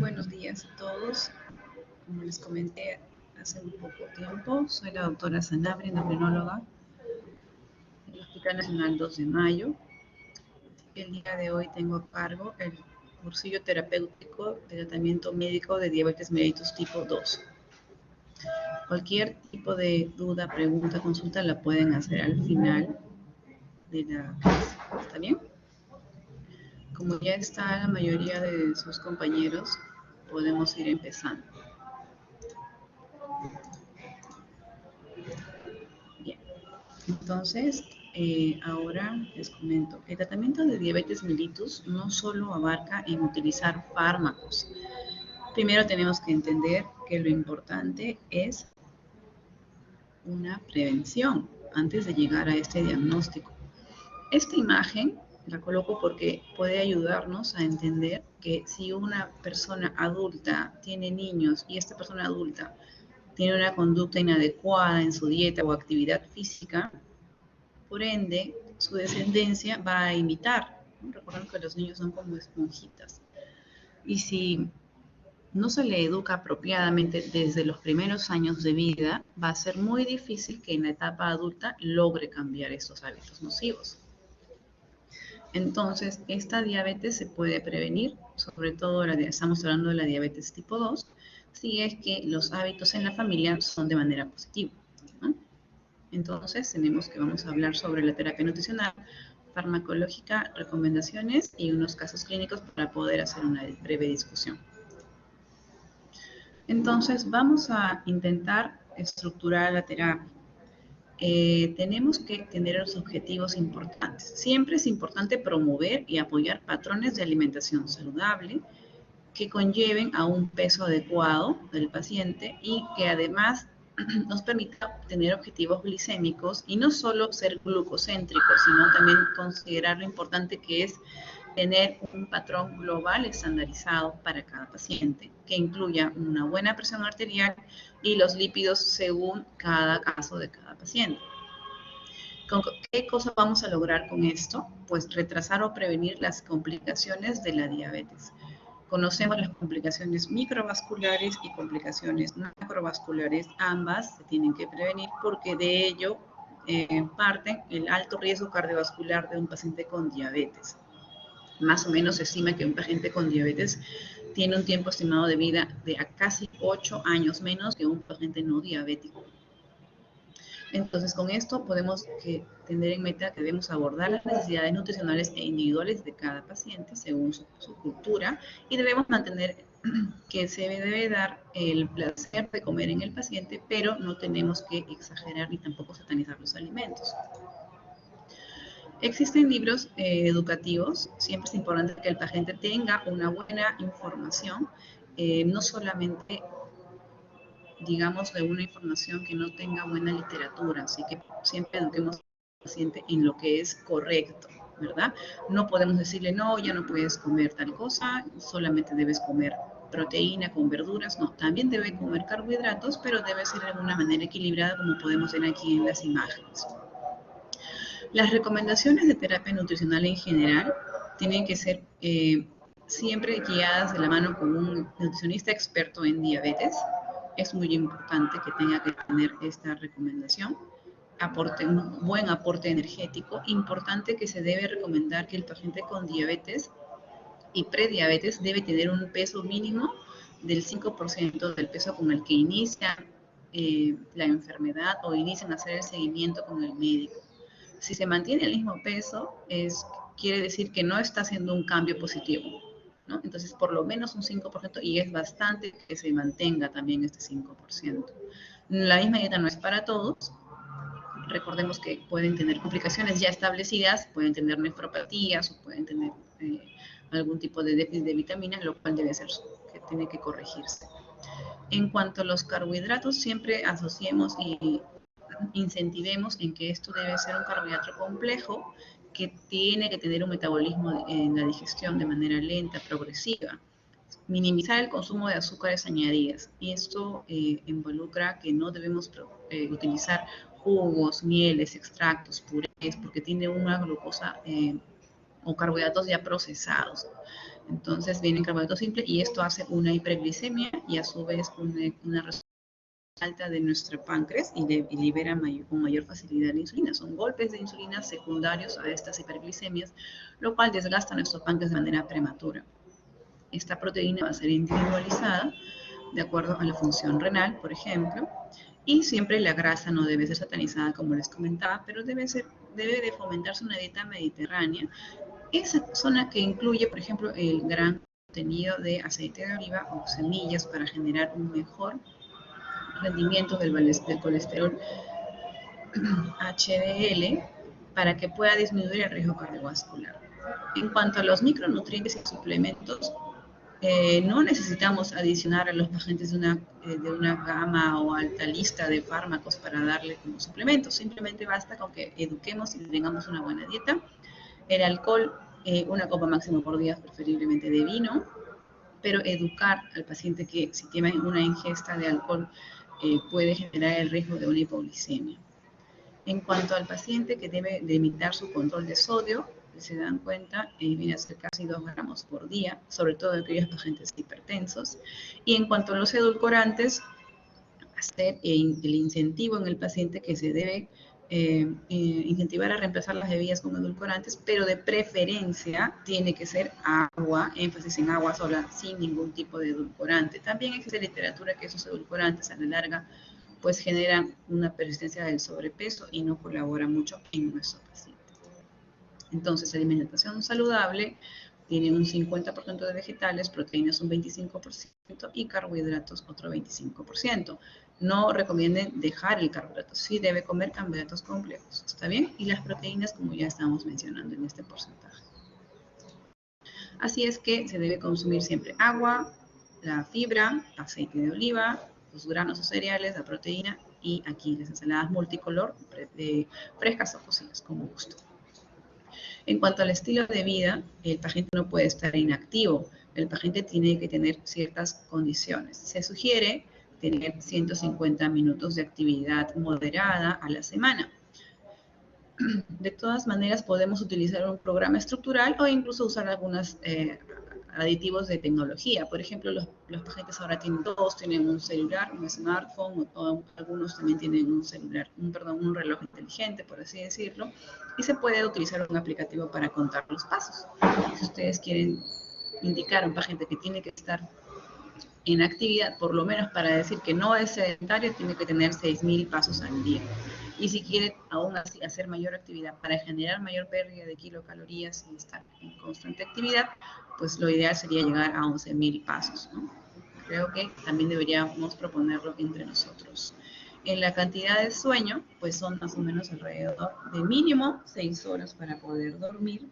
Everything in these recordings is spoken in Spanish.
Buenos días a todos. Como les comenté hace un poco tiempo, soy la doctora Sanabria, endocrinóloga del Hospital Nacional 2 de Mayo. El día de hoy tengo a cargo el cursillo terapéutico de tratamiento médico de diabetes mellitus tipo 2. Cualquier tipo de duda, pregunta, consulta la pueden hacer al final de la clase. ¿Está bien? Como ya está la mayoría de sus compañeros, podemos ir empezando. Bien, entonces ahora les comento. El tratamiento de diabetes mellitus no solo abarca en utilizar fármacos. Primero tenemos que entender que lo importante es una prevención antes de llegar a este diagnóstico. Esta imagen la coloco porque puede ayudarnos a entender que si una persona adulta tiene niños y esta persona adulta tiene una conducta inadecuada en su dieta o actividad física, por ende, su descendencia va a imitar. Recuerden que los niños son como esponjitas. Y si no se le educa apropiadamente desde los primeros años de vida, va a ser muy difícil que en la etapa adulta logre cambiar estos hábitos nocivos. Entonces, esta diabetes se puede prevenir, sobre todo estamos hablando de la diabetes tipo 2, si es que los hábitos en la familia son de manera positiva, ¿no? Entonces, vamos a hablar sobre la terapia nutricional, farmacológica, recomendaciones y unos casos clínicos para poder hacer una breve discusión. Entonces, vamos a intentar estructurar la terapia. Tenemos que tener los objetivos importantes. Siempre es importante promover y apoyar patrones de alimentación saludable que conlleven a un peso adecuado del paciente y que además nos permita tener objetivos glicémicos y no solo ser glucocéntricos, sino también considerar lo importante que es tener un patrón global estandarizado para cada paciente, que incluya una buena presión arterial y los lípidos según cada caso de cada paciente. ¿Qué cosa vamos a lograr con esto? Pues retrasar o prevenir las complicaciones de la diabetes. Conocemos las complicaciones microvasculares y complicaciones macrovasculares, ambas se tienen que prevenir porque de ello parten el alto riesgo cardiovascular de un paciente con diabetes. Más o menos se estima que un paciente con diabetes tiene un tiempo estimado de vida de a casi 8 años menos que un paciente no diabético. Entonces, con esto podemos tener en mente que debemos abordar las necesidades nutricionales e individuales de cada paciente según su cultura y debemos mantener que se debe dar el placer de comer en el paciente, pero no tenemos que exagerar ni tampoco satanizar los alimentos. Existen libros educativos, siempre es importante que el paciente tenga una buena información, no solamente digamos, de una información que no tenga buena literatura, así que siempre eduquemos al paciente en lo que es correcto, ¿verdad? No podemos decirle, no, ya no puedes comer tal cosa, solamente debes comer proteína con verduras, no, también debe comer carbohidratos, pero debe ser de una manera equilibrada, como podemos ver aquí en las imágenes. Las recomendaciones de terapia nutricional en general tienen que ser siempre guiadas de la mano con un nutricionista experto en diabetes. Es muy importante que tenga que tener esta recomendación. Un buen aporte energético. Importante que se debe recomendar que el paciente con diabetes y prediabetes debe tener un peso mínimo del 5% del peso con el que inicia la enfermedad o inician a hacer el seguimiento con el médico. Si se mantiene el mismo peso, quiere decir que no está haciendo un cambio positivo, ¿no? Entonces, por lo menos un 5%, y es bastante que se mantenga también este 5%. La misma dieta no es para todos. Recordemos que pueden tener complicaciones ya establecidas, pueden tener nefropatías o pueden tener algún tipo de déficit de vitaminas, lo cual tiene que corregirse. En cuanto a los carbohidratos, siempre asociemos y incentivemos en que esto debe ser un carbohidrato complejo que tiene que tener un metabolismo en la digestión de manera lenta, progresiva. Minimizar el consumo de azúcares añadidas. Y esto involucra que no debemos utilizar jugos, mieles, extractos, purés, porque tiene una glucosa o carbohidratos ya procesados. Entonces viene en carbohidrato simple y esto hace una hiperglicemia y a su vez una respuesta alta de nuestro páncreas y libera con mayor facilidad la insulina. Son golpes de insulina secundarios a estas hiperglicemias, lo cual desgasta nuestro páncreas de manera prematura. Esta proteína va a ser individualizada de acuerdo a la función renal, por ejemplo, y siempre la grasa no debe ser satanizada, como les comentaba, pero debe de fomentarse una dieta mediterránea. Esa zona que incluye, por ejemplo, el gran contenido de aceite de oliva o semillas para generar un mejor rendimiento del colesterol HDL para que pueda disminuir el riesgo cardiovascular. En cuanto a los micronutrientes y suplementos, no necesitamos adicionar a los pacientes de una gama o alta lista de fármacos para darle como suplementos. Simplemente basta con que eduquemos y tengamos una buena dieta. El alcohol, una copa máximo por día, preferiblemente de vino, pero educar al paciente que si tiene una ingesta de alcohol puede generar el riesgo de una hipoglicemia. En cuanto al paciente que debe limitar su control de sodio, se dan cuenta, viene a ser casi 2 gramos por día, sobre todo aquellos pacientes hipertensos. Y en cuanto a los edulcorantes, hacer el incentivo en el paciente que se debe incentivar a reemplazar las bebidas con edulcorantes, pero de preferencia tiene que ser agua, énfasis en agua sola, sin ningún tipo de edulcorante. También existe literatura que esos edulcorantes a la larga pues generan una persistencia del sobrepeso y no colabora mucho en nuestros pacientes. Entonces, alimentación saludable tiene un 50% de vegetales, proteínas un 25% y carbohidratos otro 25%. No recomienden dejar el carbohidrato, sí debe comer carbohidratos complejos, ¿está bien? Y las proteínas, como ya estamos mencionando en este porcentaje. Así es que se debe consumir siempre agua, la fibra, aceite de oliva, los granos o cereales, la proteína y aquí las ensaladas multicolor, frescas o cocidas, como gusto. En cuanto al estilo de vida, el paciente no puede estar inactivo. El paciente tiene que tener ciertas condiciones. Se sugiere tener 150 minutos de actividad moderada a la semana. De todas maneras, podemos utilizar un programa estructural o incluso usar algunos aditivos de tecnología. Por ejemplo, los pacientes ahora tienen un celular, un smartphone, o algunos también tienen un reloj inteligente, por así decirlo, y se puede utilizar un aplicativo para contar los pasos. Si ustedes quieren indicar a un paciente que tiene que estar en actividad, por lo menos para decir que no es sedentario, tiene que tener 6.000 pasos al día. Y si quiere aún así hacer mayor actividad para generar mayor pérdida de kilocalorías y estar en constante actividad, pues lo ideal sería llegar a 11.000 pasos, ¿no? Creo que también deberíamos proponerlo entre nosotros. En la cantidad de sueño, pues son más o menos alrededor de mínimo 6 horas para poder dormir,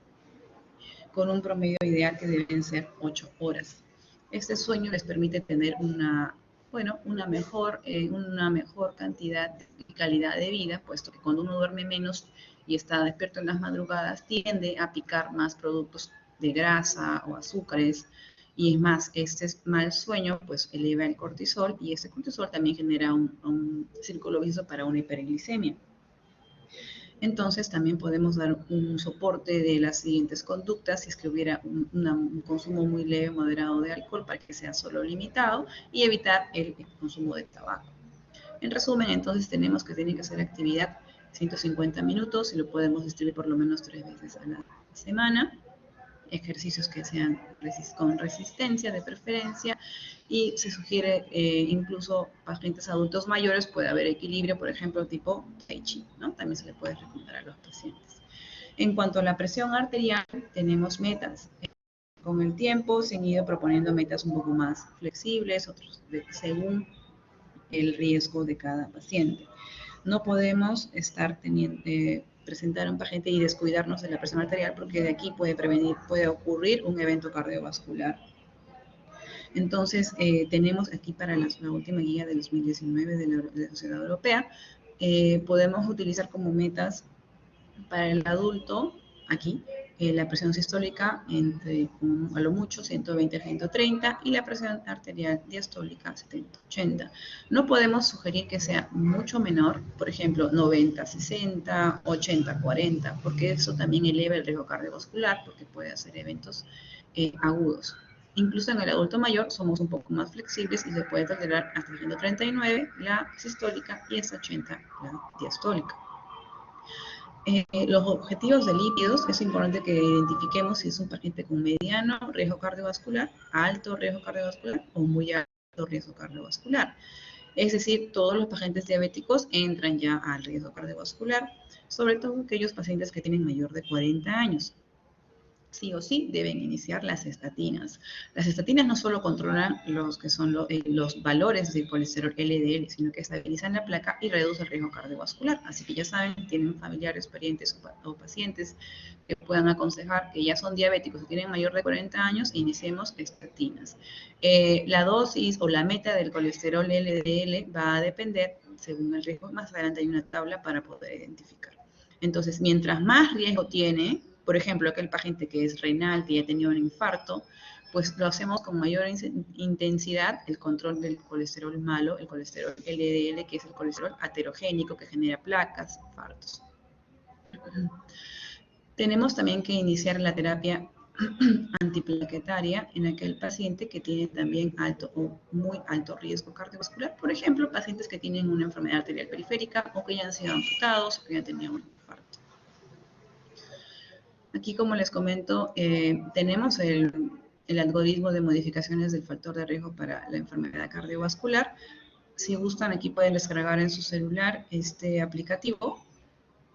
con un promedio ideal que deben ser 8 horas. Este sueño les permite tener una mejor cantidad y calidad de vida, puesto que cuando uno duerme menos y está despierto en las madrugadas, tiende a picar más productos de grasa o azúcares, y es más, este mal sueño pues eleva el cortisol y ese cortisol también genera un círculo vicioso para una hiperglicemia. Entonces también podemos dar un soporte de las siguientes conductas si es que hubiera un consumo muy leve, moderado de alcohol para que sea solo limitado y evitar el consumo de tabaco. En resumen, entonces tenemos que tiene que hacer actividad 150 minutos y lo podemos distribuir por lo menos 3 veces a la semana. Ejercicios que sean con resistencia de preferencia y se sugiere incluso pacientes adultos mayores puede haber equilibrio, por ejemplo, tipo Tai Chi, ¿no? También se le puede recomendar a los pacientes. En cuanto a la presión arterial, tenemos metas. Con el tiempo se han ido proponiendo metas un poco más flexibles, otros según el riesgo de cada paciente. No podemos estar presentar a un paciente y descuidarnos de la presión arterial porque de aquí puede ocurrir un evento cardiovascular. Entonces, tenemos aquí para la última guía de 2019 de la Sociedad Europea, podemos utilizar como metas para el adulto, aquí, la presión sistólica entre a lo mucho 120 a 130 y la presión arterial diastólica 70 a 80. No podemos sugerir que sea mucho menor, por ejemplo 90 a 60, 80 a 40, porque eso también eleva el riesgo cardiovascular porque puede hacer eventos agudos. Incluso en el adulto mayor somos un poco más flexibles y se puede tolerar hasta 139 la sistólica y hasta 80 la diastólica. Los objetivos de lípidos, es importante que identifiquemos si es un paciente con mediano riesgo cardiovascular, alto riesgo cardiovascular o muy alto riesgo cardiovascular. Es decir, todos los pacientes diabéticos entran ya al riesgo cardiovascular, sobre todo aquellos pacientes que tienen mayor de 40 años. Sí o sí deben iniciar las estatinas. Las estatinas no solo controlan los que son los valores del colesterol LDL, sino que estabilizan la placa y reducen el riesgo cardiovascular. Así que ya saben, tienen familiares, parientes o pacientes que puedan aconsejar que ya son diabéticos y tienen mayor de 40 años, iniciemos estatinas. La dosis o la meta del colesterol LDL va a depender según el riesgo. Más adelante hay una tabla para poder identificar. Entonces, mientras más riesgo tiene, por ejemplo, aquel paciente que es renal, que ya ha tenido un infarto, pues lo hacemos con mayor intensidad el control del colesterol malo, el colesterol LDL, que es el colesterol aterogénico que genera placas, infartos. Tenemos también que iniciar la terapia antiplaquetaria en aquel paciente que tiene también alto o muy alto riesgo cardiovascular. Por ejemplo, pacientes que tienen una enfermedad arterial periférica o que ya han sido amputados o que ya han tenido un infarto. Aquí, como les comento, tenemos el algoritmo de modificaciones del factor de riesgo para la enfermedad cardiovascular. Si gustan, aquí pueden descargar en su celular este aplicativo,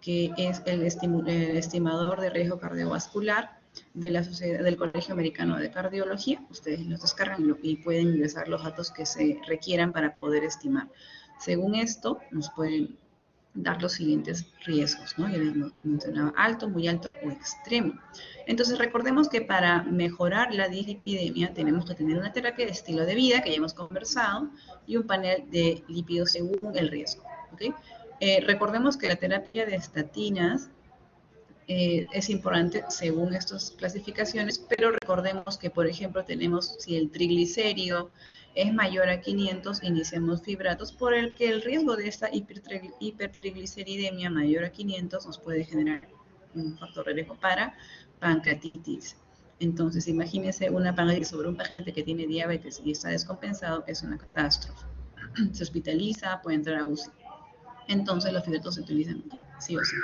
que es el estimador de riesgo cardiovascular de la Sociedad del Colegio Americano de Cardiología. Ustedes los descargan y pueden ingresar los datos que se requieran para poder estimar. Según esto, nos pueden dar los siguientes riesgos, ¿no? Ya les mencionaba alto, muy alto o extremo. Entonces recordemos que para mejorar la dislipidemia tenemos que tener una terapia de estilo de vida, que ya hemos conversado, y un panel de lípidos según el riesgo, ¿ok? Recordemos que la terapia de estatinas es importante según estas clasificaciones, pero recordemos que, por ejemplo, tenemos si el triglicérido es mayor a 500, iniciamos fibratos, por el que el riesgo de esta hipertrigliceridemia mayor a 500 nos puede generar un factor de riesgo para pancreatitis. Entonces, imagínense una pancreatitis sobre un paciente que tiene diabetes y está descompensado, es una catástrofe. Se hospitaliza, puede entrar a UCI. Entonces, los fibratos se utilizan sí o sí.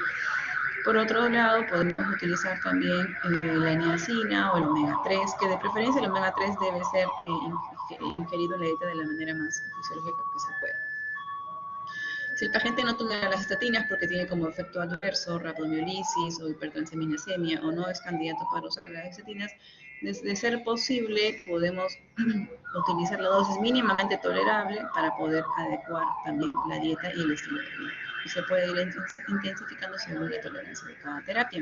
Por otro lado, podemos utilizar también la niacina o el omega 3, que de preferencia el omega 3 debe ser ingerido en la dieta de la manera más fisiológica que se pueda. Si el paciente no toma las estatinas porque tiene como efecto adverso rabdomiolisis o hipertransaminasemia o no es candidato para usar las estatinas, de ser posible podemos utilizar la dosis mínimamente tolerable para poder adecuar también la dieta y el estilo de vida. Y se puede ir intensificando según la tolerancia de cada terapia.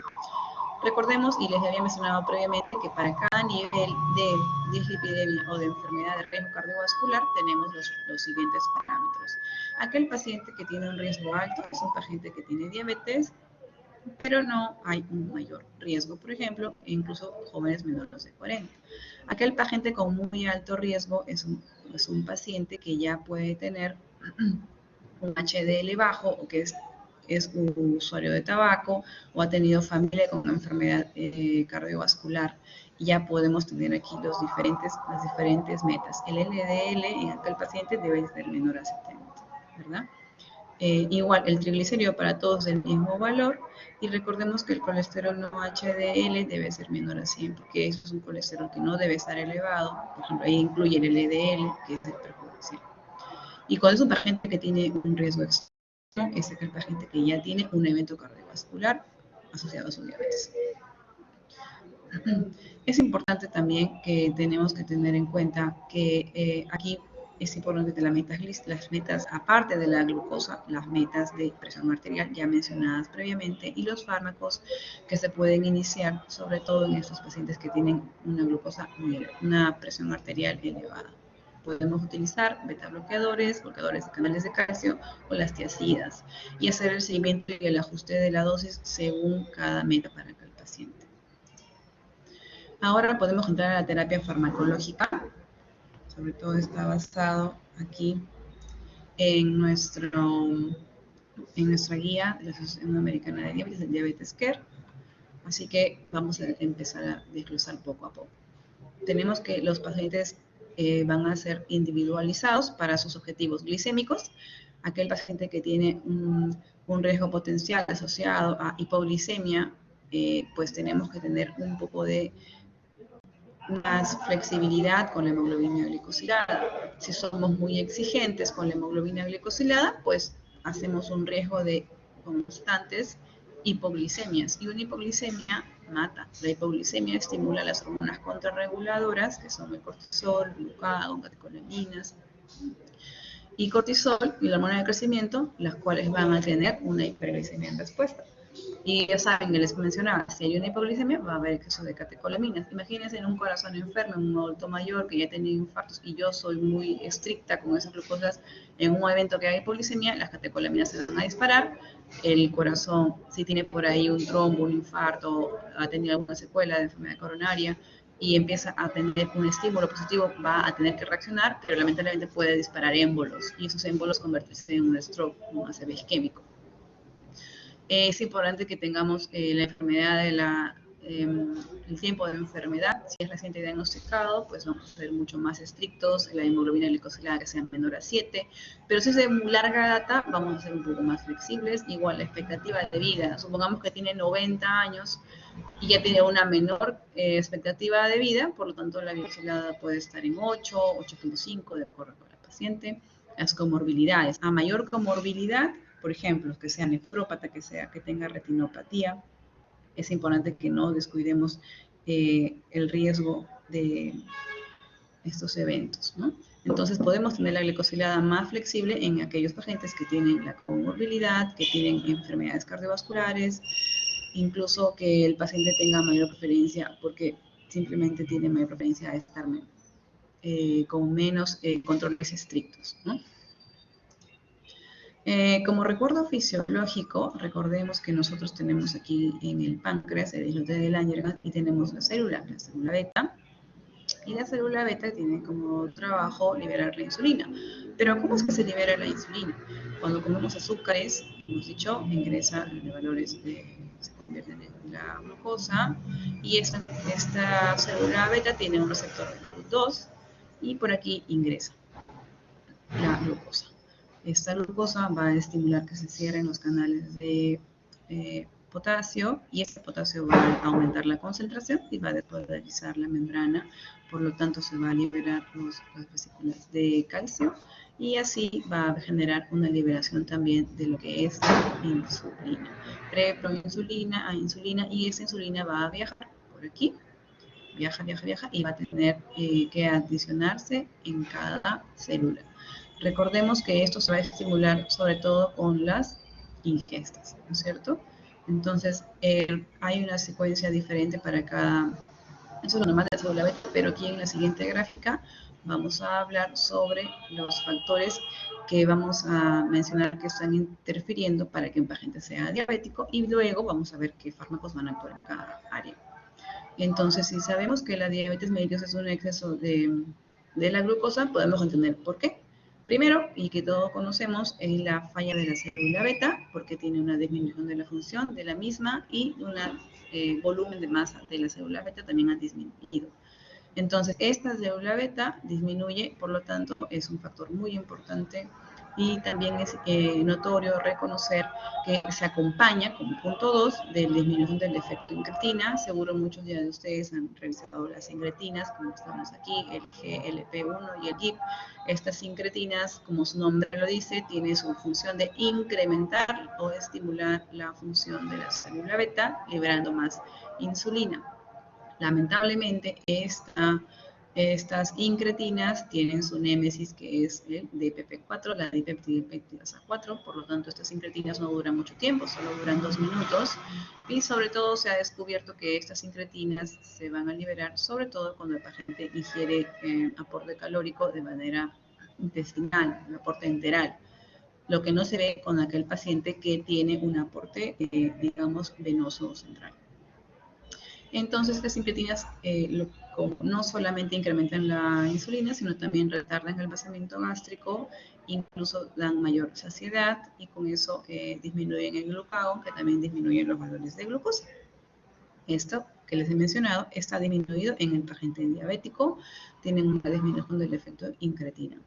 Recordemos, y les había mencionado previamente, que para cada nivel de dislipidemia o de enfermedad de riesgo cardiovascular tenemos los siguientes parámetros. Aquel paciente que tiene un riesgo alto es un paciente que tiene diabetes, pero no hay un mayor riesgo, por ejemplo, incluso jóvenes menores de 40. Aquel paciente con muy alto riesgo es un paciente que ya puede tener un HDL bajo o que es un usuario de tabaco o ha tenido familia con una enfermedad cardiovascular. Y ya podemos tener aquí las diferentes metas. El LDL en aquel paciente debe ser menor a 70, ¿verdad? Igual, el triglicérido para todos del mismo valor, y recordemos que el colesterol no HDL debe ser menor a 100, porque eso es un colesterol que no debe estar elevado. Por ejemplo, ahí incluye el LDL, que es el perjudicial. Y cuando es un paciente que tiene un riesgo extremo, es aquel paciente que ya tiene un evento cardiovascular asociado a su diabetes. Es importante también que tenemos que tener en cuenta que aquí es importante que las metas, aparte de la glucosa, las metas de presión arterial ya mencionadas previamente y los fármacos que se pueden iniciar, sobre todo en estos pacientes que tienen una glucosa una presión arterial elevada. Podemos utilizar beta-bloqueadores, bloqueadores de canales de calcio o las tiazidas y hacer el seguimiento y el ajuste de la dosis según cada meta para cada paciente. Ahora podemos entrar a la terapia farmacológica. Sobre todo está basado aquí en nuestra guía de la Asociación Americana de Diabetes, el Diabetes Care. Así que vamos a empezar a desglosar poco a poco. tenemos que los pacientes van a ser individualizados para sus objetivos glicémicos. Aquel paciente que tiene un riesgo potencial asociado a hipoglicemia, pues tenemos que tener un poco de más flexibilidad con la hemoglobina glicosilada. Si somos muy exigentes con la hemoglobina glicosilada, pues hacemos un riesgo de constantes hipoglicemias. Y una hipoglicemia mata. La hipoglicemia estimula las hormonas contrarreguladoras, que son el cortisol, glucagón, catecolaminas y cortisol y la hormona de crecimiento, las cuales van a tener una hiperglicemia en respuesta. Y ya saben, les mencionaba, si hay una hipoglicemia, va a haber exceso de catecolaminas. Imagínense en un corazón enfermo, en un adulto mayor que ya ha tenido infartos y yo soy muy estricta con esas glucosas, en un evento que hay hipoglicemia, las catecolaminas se van a disparar, el corazón, si tiene por ahí un trombo, un infarto, ha tenido alguna secuela de enfermedad coronaria y empieza a tener un estímulo positivo, va a tener que reaccionar, pero lamentablemente puede disparar émbolos y esos émbolos convertirse en un stroke, un ACV isquémico. Es importante que tengamos la enfermedad el tiempo de enfermedad. Si es reciente diagnosticado, pues vamos a ser mucho más estrictos, la hemoglobina glicosilada que sea menor a 7, pero si es de larga data, vamos a ser un poco más flexibles. Igual la expectativa de vida, supongamos que tiene 90 años y ya tiene una menor expectativa de vida, por lo tanto la glicosilada puede estar en 8, 8.5, de acuerdo con la paciente. Las comorbilidades, a mayor comorbilidad, por ejemplo, que sea nefrópata, que tenga retinopatía, es importante que no descuidemos el riesgo de estos eventos, ¿no? Entonces podemos tener la glicosilada más flexible en aquellos pacientes que tienen la comorbilidad, que tienen enfermedades cardiovasculares, incluso que el paciente tenga mayor preferencia porque simplemente tiene mayor preferencia a estar con menos controles estrictos, ¿no? Como recuerdo fisiológico, recordemos que nosotros tenemos aquí en el páncreas el islote de Langerhans y tenemos la célula beta, y la célula beta tiene como trabajo liberar la insulina. Pero ¿cómo es que se libera la insulina? Cuando comemos azúcares, hemos dicho, ingresa de valores se convierten en la glucosa y esta célula beta tiene un receptor de GLUT2 y por aquí ingresa la glucosa. Esta glucosa va a estimular que se cierren los canales de potasio y este potasio va a aumentar la concentración y va a despolarizar la membrana, por lo tanto se va a liberar las vesículas de calcio y así va a generar una liberación también de lo que es insulina. Preproinsulina a insulina y esa insulina va a viajar por aquí, viaja y va a tener que adicionarse en cada célula. Recordemos que esto se va a estimular sobre todo con las ingestas, ¿no es cierto? Entonces, hay una secuencia diferente para cada... Eso es lo normal de la célula beta, pero aquí en la siguiente gráfica vamos a hablar sobre los factores que vamos a mencionar que están interfiriendo para que un paciente sea diabético y luego vamos a ver qué fármacos van a actuar en cada área. Entonces, si sabemos que la diabetes mellitus es un exceso de la glucosa, podemos entender por qué. Primero, y que todos conocemos, es la falla de la célula beta, porque tiene una disminución de la función de la misma y un volumen de masa de la célula beta también ha disminuido. Entonces, esta célula beta disminuye, por lo tanto, es un factor muy importante y también es notorio reconocer que se acompaña, como punto 2, de la disminución del efecto incretina. Seguro muchos de ustedes han revisado las incretinas, como estamos aquí, el GLP-1 y el GIP. Estas incretinas, como su nombre lo dice, tienen su función de incrementar o estimular la función de la célula beta, liberando más insulina. Lamentablemente, estas incretinas tienen su némesis, que es el DPP4, la dipeptidasa 4, por lo tanto, estas incretinas no duran mucho tiempo, solo duran 2 minutos, y sobre todo se ha descubierto que estas incretinas se van a liberar, sobre todo cuando el paciente ingiere aporte calórico de manera intestinal, un aporte enteral, lo que no se ve con aquel paciente que tiene un aporte, digamos, venoso central. Entonces, estas incretinas no solamente incrementan la insulina, sino también retardan el vaciamiento gástrico, incluso dan mayor saciedad y con eso disminuyen el glucagón, que también disminuye los valores de glucosa. Esto que les he mencionado está disminuido en el paciente diabético, tienen una disminución del efecto incretina.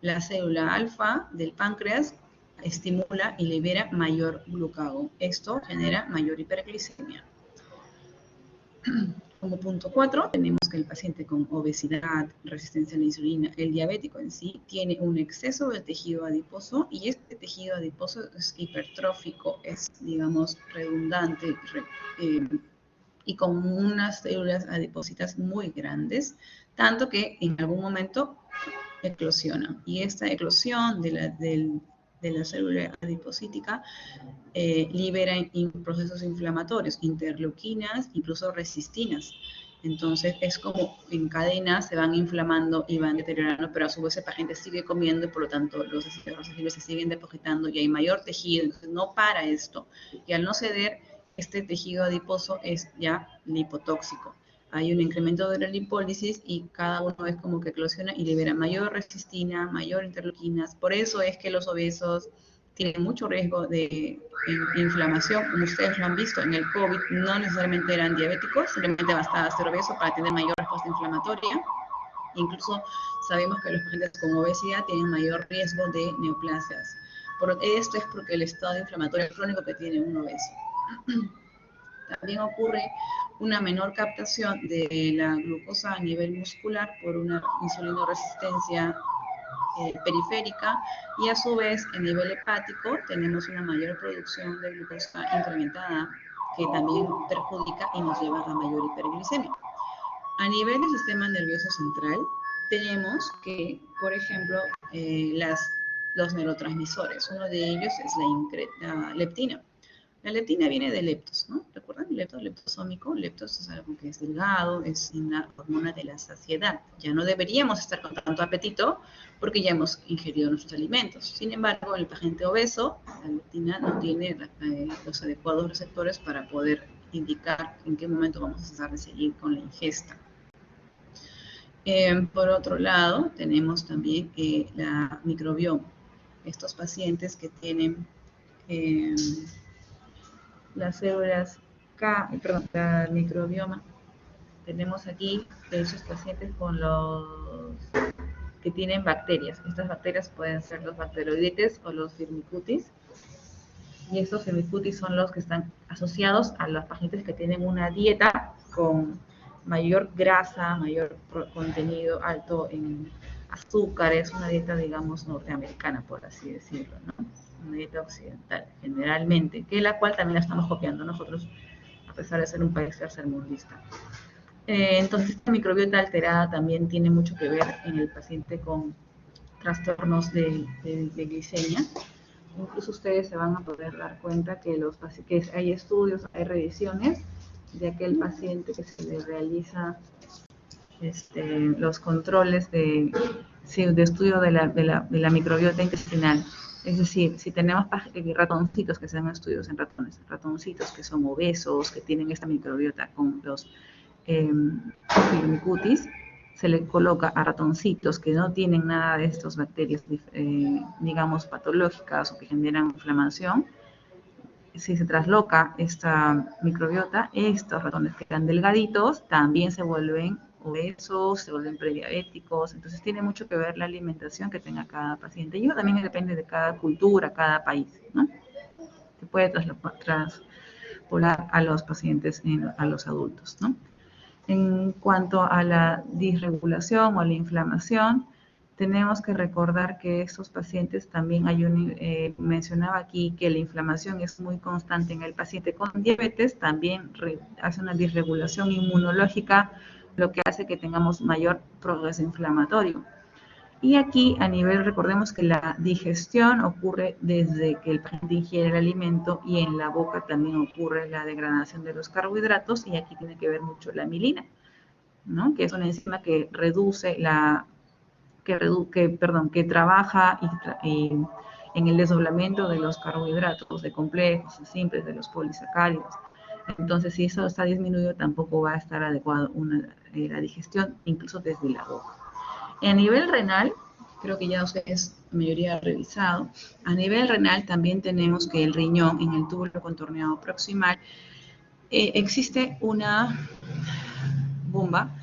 La célula alfa del páncreas estimula y libera mayor glucagón. Esto genera mayor hiperglicemia. Como punto 4, tenemos que el paciente con obesidad, resistencia a la insulina, el diabético en sí, tiene un exceso de tejido adiposo y este tejido adiposo es hipertrófico, es, digamos, redundante y con unas células adipósitas muy grandes, tanto que en algún momento eclosiona. Y esta eclosión de la célula adipocítica libera procesos inflamatorios, interleuquinas, incluso resistinas. Entonces es como en cadena se van inflamando y van deteriorando, pero a su vez el paciente sigue comiendo y por lo tanto los desechos se siguen depositando y hay mayor tejido, entonces no para esto. Y al no ceder, este tejido adiposo es ya lipotóxico. Hay un incremento de la lipólisis y cada uno es como que eclosiona y libera mayor resistina, mayor interleuquinas. Por eso es que los obesos tienen mucho riesgo de inflamación, como ustedes lo han visto en el COVID, no necesariamente eran diabéticos, simplemente bastaba ser obeso para tener mayor respuesta inflamatoria. Incluso sabemos que los pacientes con obesidad tienen mayor riesgo de neoplasias. Esto es porque el estado inflamatorio crónico que tiene un obeso. También ocurre una menor captación de la glucosa a nivel muscular por una insulinoresistencia periférica y a su vez en nivel hepático tenemos una mayor producción de glucosa incrementada que también perjudica y nos lleva a mayor hiperglicemia. A nivel del sistema nervioso central tenemos que, por ejemplo, los neurotransmisores. Uno de ellos es la leptina. La leptina viene de leptos, ¿no? ¿Recuerdan? Leptosómico. Leptos es algo que es delgado, es una hormona de la saciedad. Ya no deberíamos estar con tanto apetito porque ya hemos ingerido nuestros alimentos. Sin embargo, el paciente obeso, la leptina no tiene los adecuados receptores para poder indicar en qué momento vamos a cesar de seguir con la ingesta. Por otro lado, tenemos también la microbioma. Estos pacientes que tienen las células la microbioma. Tenemos aquí esos pacientes con los que tienen bacterias. Estas bacterias pueden ser los bacteroidetes o los firmicutes. Y estos firmicutes son los que están asociados a los pacientes que tienen una dieta con mayor grasa, mayor contenido alto en azúcares, una dieta, digamos, norteamericana, por así decirlo, ¿no? Una dieta occidental, generalmente, que la cual también la estamos copiando nosotros, a pesar de ser un país tercermundista. Entonces, esta microbiota alterada también tiene mucho que ver en el paciente con trastornos de glicemia. Incluso ustedes se van a poder dar cuenta que hay estudios, hay revisiones de aquel paciente que se le realiza los controles de estudio de la microbiota intestinal. Es decir, si tenemos ratoncitos que se hacen estudios en ratoncitos que son obesos, que tienen esta microbiota con los firmicutes, se le coloca a ratoncitos que no tienen nada de estas bacterias, digamos, patológicas o que generan inflamación. Si se trasloca esta microbiota, estos ratones que eran delgaditos también se vuelven obesos, se vuelven prediabéticos. Entonces tiene mucho que ver la alimentación que tenga cada paciente. Y eso también depende de cada cultura, cada país, ¿no? Se puede traspolar a los pacientes, a los adultos, ¿no? En cuanto a la disregulación o la inflamación, tenemos que recordar que estos pacientes también mencionaba aquí que la inflamación es muy constante en el paciente con diabetes, también hace una disregulación inmunológica, lo que hace que tengamos mayor progreso inflamatorio. Y aquí a nivel, recordemos que la digestión ocurre desde que el paciente ingiere el alimento y en la boca también ocurre la degradación de los carbohidratos y aquí tiene que ver mucho la amilina, ¿no? Que es una enzima que reduce que trabaja en el desdoblamiento de los carbohidratos, de complejos, simples, de los polisacáridos. Entonces, si eso está disminuido, tampoco va a estar adecuado la digestión, incluso desde la boca. A nivel renal, creo que ya ustedes, la mayoría han revisado, a nivel renal también tenemos que el riñón en el túbulo contorneado proximal Existe una bomba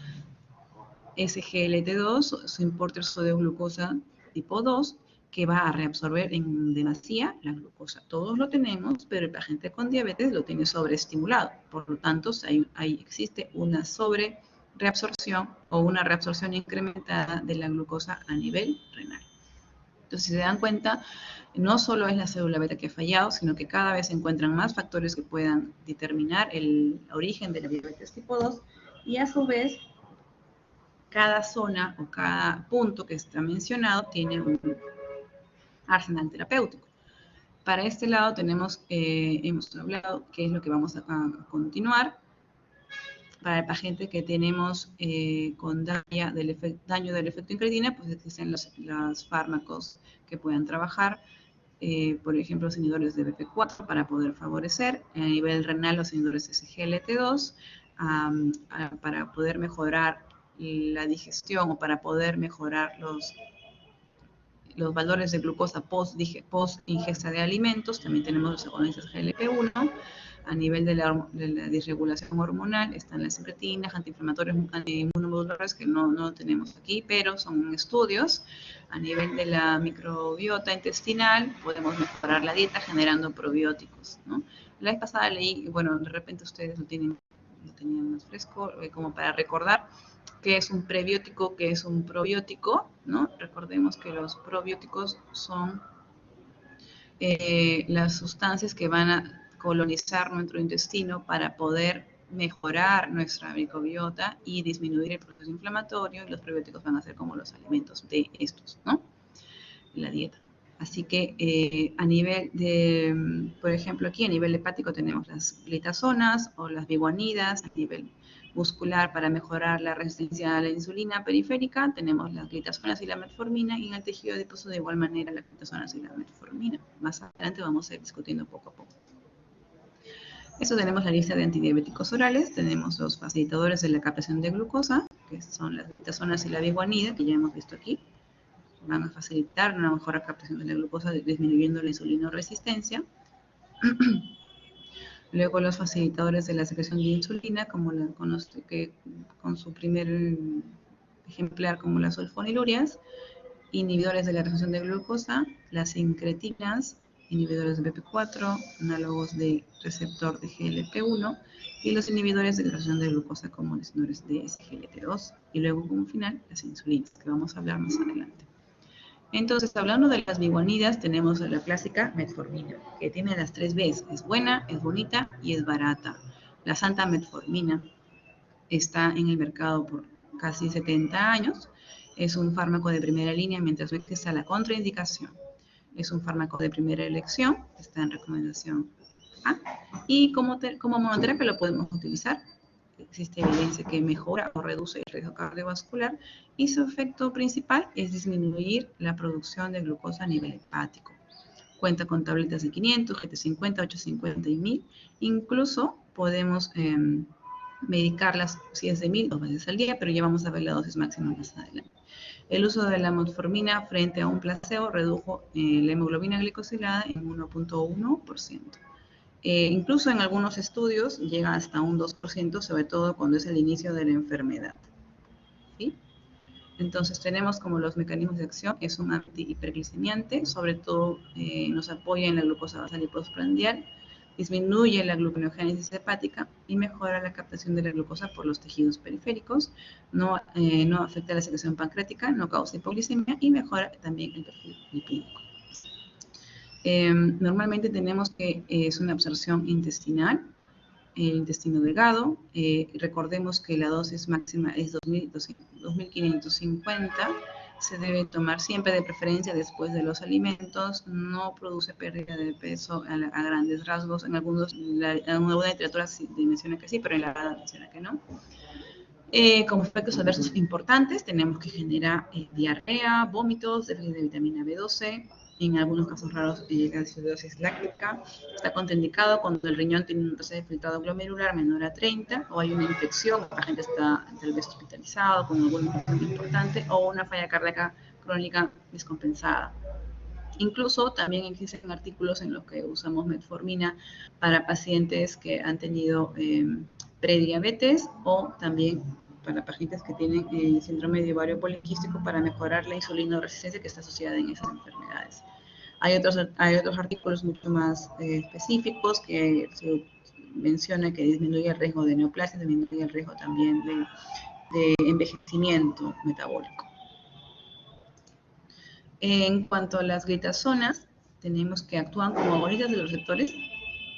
SGLT2, su importer sodio glucosa tipo 2, que va a reabsorber en demasía la glucosa. Todos lo tenemos, pero el paciente con diabetes lo tiene sobreestimulado. Por lo tanto, existe una sobrereabsorción o una reabsorción incrementada de la glucosa a nivel renal. Entonces, si se dan cuenta, no solo es la célula beta que ha fallado, sino que cada vez se encuentran más factores que puedan determinar el origen de la diabetes tipo 2 y a su vez cada zona o cada punto que está mencionado tiene un arsenal terapéutico. Para este lado hemos hablado qué es lo que vamos a continuar. Para el paciente que tenemos con daño del efecto incretina, pues existen los fármacos que puedan trabajar. Por ejemplo, los inhibidores de BP4 para poder favorecer. A nivel renal, los inhibidores de SGLT2 para poder mejorar la digestión o para poder mejorar los valores de glucosa post ingesta de alimentos. También tenemos los agonistas GLP-1. A nivel de la disregulación hormonal están las secretinas, antiinflamatorios, inmunomoduladores que no tenemos aquí, pero son estudios. A nivel de la microbiota intestinal podemos mejorar la dieta generando probióticos, ¿no? La vez pasada leí, bueno, de repente ustedes lo tenían más fresco, como para recordar qué es un prebiótico, qué es un probiótico, ¿no? Recordemos que los probióticos son las sustancias que van a colonizar nuestro intestino para poder mejorar nuestra microbiota y disminuir el proceso inflamatorio, y los prebióticos van a ser como los alimentos de estos, ¿no? La dieta. Así que a nivel de, por ejemplo, aquí a nivel hepático tenemos las glitazonas o las biguanidas. A nivel muscular, para mejorar la resistencia a la insulina periférica, tenemos las glitazonas y la metformina, y en el tejido adiposo de igual manera las glitazonas y la metformina. Más adelante vamos a ir discutiendo poco a poco. Esto tenemos la lista de antidiabéticos orales, tenemos los facilitadores de la captación de glucosa, que son las glitazonas y la biguanida, que ya hemos visto aquí. Van a facilitar una mejor captación de la glucosa, disminuyendo la insulinoresistencia. Luego los facilitadores de la secreción de insulina, como la conoce, que con su primer ejemplar como las sulfonilurias, inhibidores de la recepción de glucosa, las incretinas, inhibidores de BP4, análogos de receptor de GLP-1, y los inhibidores de la recepción de glucosa como los inhibidores de SGLT2, y luego como final las insulinas, que vamos a hablar más adelante. Entonces, hablando de las biguanidas, tenemos la clásica metformina, que tiene las 3 Bs. Es buena, es bonita y es barata. La santa metformina está en el mercado por casi 70 años. Es un fármaco de primera línea, mientras no exista la contraindicación. Es un fármaco de primera elección, está en recomendación A. Y como monoterapia lo podemos utilizar. Existe evidencia que mejora o reduce el riesgo cardiovascular, y su efecto principal es disminuir la producción de glucosa a nivel hepático. Cuenta con tabletas de 500, GT50, 850 y 1000. Incluso podemos medicarlas si es de 1000 2 veces al día, pero ya vamos a ver la dosis máxima más adelante. El uso de la metformina frente a un placebo redujo la hemoglobina glicosilada en 1.1%. Incluso en algunos estudios llega hasta un 2%, sobre todo cuando es el inicio de la enfermedad. ¿Sí? Entonces tenemos como los mecanismos de acción, es un antihiperglicemiante, sobre todo nos apoya en la glucosa basal y postprandial, disminuye la gluconeogénesis hepática y mejora la captación de la glucosa por los tejidos periféricos, no afecta la secreción pancreática, no causa hipoglicemia y mejora también el perfil lipídico. Normalmente tenemos que es una absorción intestinal, el intestino delgado. Recordemos que la dosis máxima es 2.550. Se debe tomar siempre, de preferencia después de los alimentos. No produce pérdida de peso a grandes rasgos. En alguna literatura sí menciona que sí, pero en la verdad menciona que no. Como efectos adversos importantes tenemos que genera diarrea, vómitos, déficit de vitamina B12, en algunos casos raros acidosis láctica. Está contraindicado cuando el riñón tiene un proceso de filtrado glomerular menor a 30, o hay una infección, el paciente está tal vez hospitalizado con alguna infección importante, o una falla cardíaca crónica descompensada. Incluso también existen artículos en los que usamos metformina para pacientes que han tenido prediabetes o también para pacientes que tienen síndrome de ovario poliquístico para mejorar la insulinoresistencia que está asociada en esas enfermedades. Hay otros artículos mucho más específicos que se menciona que disminuye el riesgo de neoplasia, disminuye el riesgo también de envejecimiento metabólico. En cuanto a las glitazonas, tenemos que actúan como agonistas de los receptores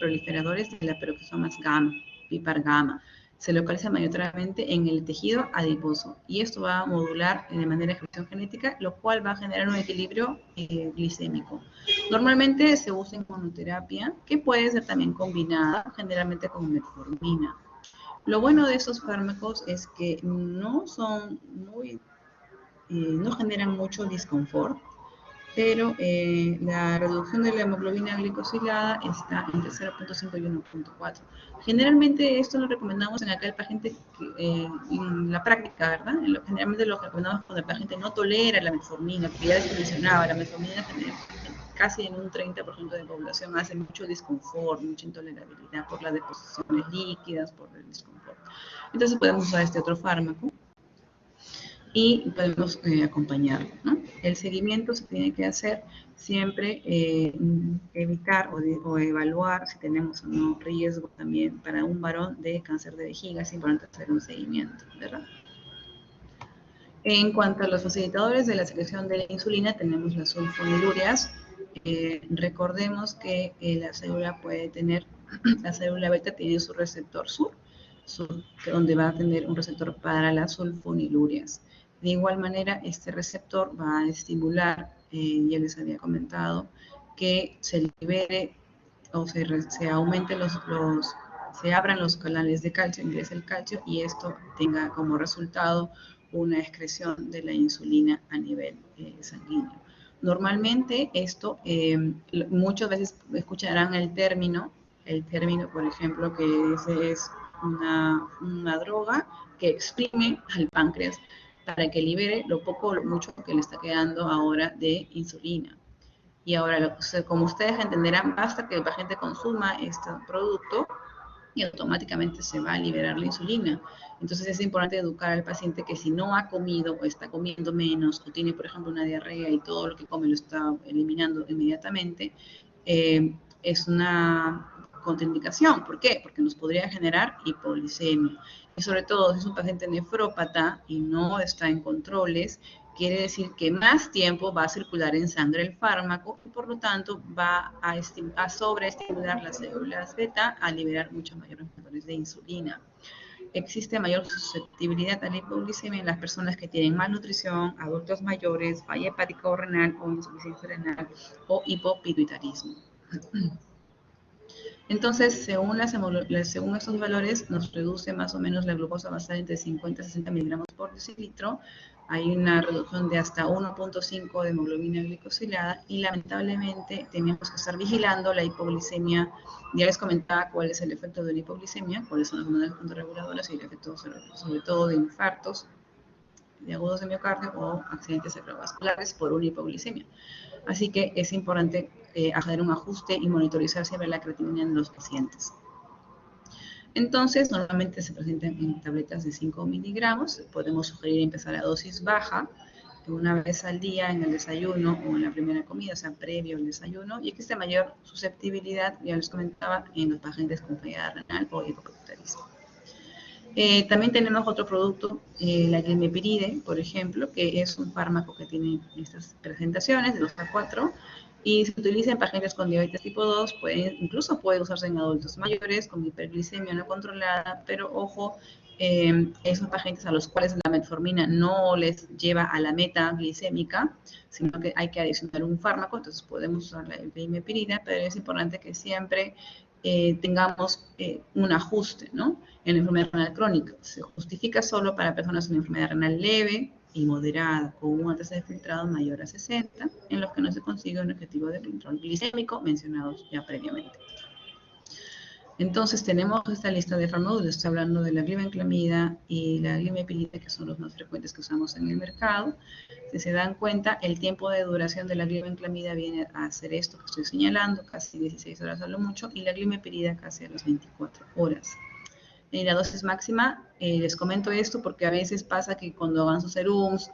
proliferadores de la peroxisomas gamma, PPAR gamma. Se localiza mayoritariamente en el tejido adiposo y esto va a modular de manera de expresión genética, lo cual va a generar un equilibrio glicémico. Normalmente se usa en monoterapia, que puede ser también combinada generalmente con metformina. Lo bueno de estos fármacos es que no son no generan mucho disconfort, pero la reducción de la hemoglobina glicosilada está entre 0.5 y 1.4. Generalmente esto lo recomendamos en aquel paciente que, en la práctica, ¿verdad? Generalmente lo recomendamos cuando el paciente no tolera la metformina, porque ya les mencionaba, la metformina casi en un 30% de población hace mucho disconfort, mucha intolerabilidad por las deposiciones líquidas, por el disconfort. Entonces podemos usar este otro fármaco y podemos acompañarlo, ¿no? El seguimiento se tiene que hacer siempre, evitar o evaluar si tenemos o no riesgo también para un varón de cáncer de vejiga, es importante hacer un seguimiento, ¿verdad? En cuanto a los facilitadores de la secreción de la insulina, tenemos las sulfonilureas. Recordemos que la célula puede tener, la célula beta tiene su receptor sur, donde va a tener un receptor para las sulfonilureas. De igual manera, este receptor va a estimular, ya les había comentado, que se libere o se aumenten se abran los canales de calcio, ingrese el calcio y esto tenga como resultado una excreción de la insulina a nivel sanguíneo. Normalmente esto, muchas veces escucharán el término, por ejemplo, que es una droga que exprime al páncreas para que libere lo poco o lo mucho que le está quedando ahora de insulina. Y ahora, como ustedes entenderán, basta que el paciente consuma este producto y automáticamente se va a liberar la insulina. Entonces es importante educar al paciente que si no ha comido o está comiendo menos o tiene, por ejemplo, una diarrea y todo lo que come lo está eliminando inmediatamente, es una contraindicación. ¿Por qué? Porque nos podría generar hipoglicemia. Y sobre todo, si es un paciente nefrópata y no está en controles, quiere decir que más tiempo va a circular en sangre el fármaco y por lo tanto va a sobreestimular las células beta a liberar muchos mayores niveles de insulina. Existe mayor susceptibilidad a la hipoglicemia en las personas que tienen malnutrición, adultos mayores, falla hepática o renal o insuficiencia renal o hipopituitarismo. Entonces, según estos valores, nos reduce más o menos la glucosa basal entre 50 y 60 miligramos por decilitro. Hay una reducción de hasta 1.5 de hemoglobina glicosilada y lamentablemente tenemos que estar vigilando la hipoglicemia. Ya les comentaba cuál es el efecto de la hipoglicemia, cuáles son las hormonas contrarreguladoras y el efecto sobre todo de infartos de agudos de miocardio o accidentes cerebrovasculares por una hipoglicemia. Así que es importante hacer un ajuste y monitorizar siempre la creatinina en los pacientes. Entonces, normalmente se presentan en tabletas de 5 miligramos. Podemos sugerir empezar a dosis baja, una vez al día en el desayuno o en la primera comida, o sea, previo al desayuno. Y existe mayor susceptibilidad, ya les comentaba, en los pacientes con falla renal o hipopituitarismo. También tenemos otro producto, la glimepiride, por ejemplo, que es un fármaco que tiene estas presentaciones de 2 a 4 y se utiliza en pacientes con diabetes tipo 2, incluso puede usarse en adultos mayores con hiperglicemia no controlada, pero ojo, esos pacientes a los cuales la metformina no les lleva a la meta glicémica, sino que hay que adicionar un fármaco, entonces podemos usar la glimepirida, pero es importante que siempre tengamos un ajuste, ¿no? En la enfermedad renal crónica. Se justifica solo para personas con enfermedad renal leve y moderada, con un índice de filtrado mayor a 60, en los que no se consigue un objetivo de control glicémico mencionados ya previamente. Entonces tenemos esta lista de fármacos, les estoy hablando de la glibenclamida y la glimepirida, que son los más frecuentes que usamos en el mercado. Si se dan cuenta, el tiempo de duración de la glibenclamida viene a ser esto que estoy señalando, casi 16 horas a lo mucho, y la glimepirida casi a las 24 horas. En la dosis máxima, les comento esto porque a veces pasa que cuando van sus serums,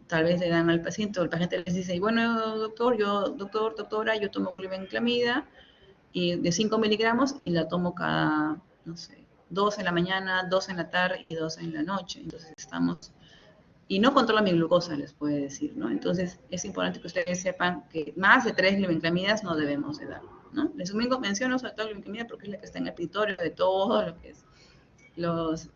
tal vez le dan al paciente o el paciente les dice, bueno, doctora, yo tomo glibenclamida, y de 5 miligramos y la tomo cada, no sé, 2 en la mañana, 2 en la tarde y 2 en la noche. Entonces estamos, y no controla mi glucosa, les puede decir, ¿no? Entonces es importante que ustedes sepan que más de 3 glibenclamidas no debemos de dar, ¿no? Les menciono sobre todo la glibenclamida porque es la que está en el pitorio de todo lo que es los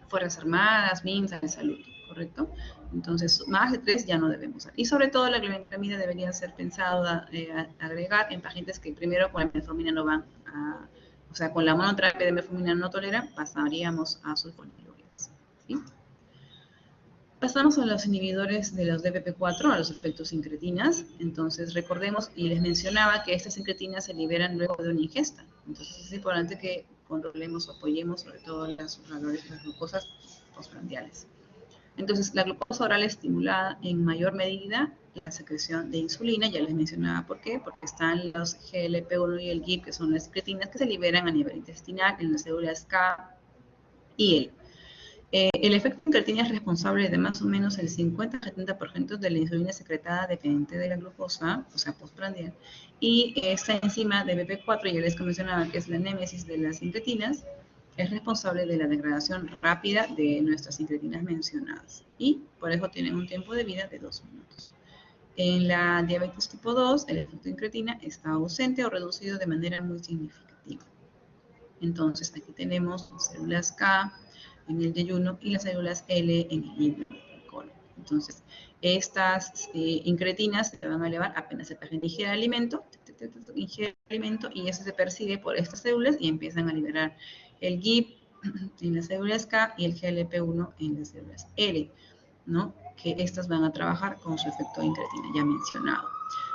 Fuerzas Armadas, MINSA de salud, ¿correcto? Entonces, más de 3 ya no debemos dar. Y sobre todo la glibenclamida debería ser pensada agregar en pacientes que primero con la metformina no van a, o sea, con la monoterapia de metformina no toleran, pasaríamos a sulfonilureas, ¿sí? Pasamos a los inhibidores de los DPP4, a los efectos sincretinas. Entonces, recordemos, y les mencionaba que estas sincretinas se liberan luego de una ingesta. Entonces, es importante que controlemos o apoyemos sobre todo los valores de las glucosas postprandiales. Entonces, la glucosa oral estimulada en mayor medida la secreción de insulina, ya les mencionaba por qué, porque están los GLP-1 y el GIP, que son las secretinas que se liberan a nivel intestinal en las células K y L. El efecto incretina es responsable de más o menos el 50-70% de la insulina secretada dependiente de la glucosa, o sea, postprandial, y esta enzima de BP4, ya les mencionaba que es la némesis de las incretinas, es responsable de la degradación rápida de nuestras incretinas mencionadas, y por eso tienen un tiempo de vida de 2 minutos. En la diabetes tipo 2, el efecto incretina está ausente o reducido de manera muy significativa. Entonces, aquí tenemos células K en el yeyuno y las células L en el hígado. Entonces, estas incretinas se van a elevar apenas el paciente ingiere alimento, y eso se percibe por estas células y empiezan a liberar el GIP en las células K y el GLP-1 en las células L, ¿no? Que estas van a trabajar con su efecto incretina ya mencionado.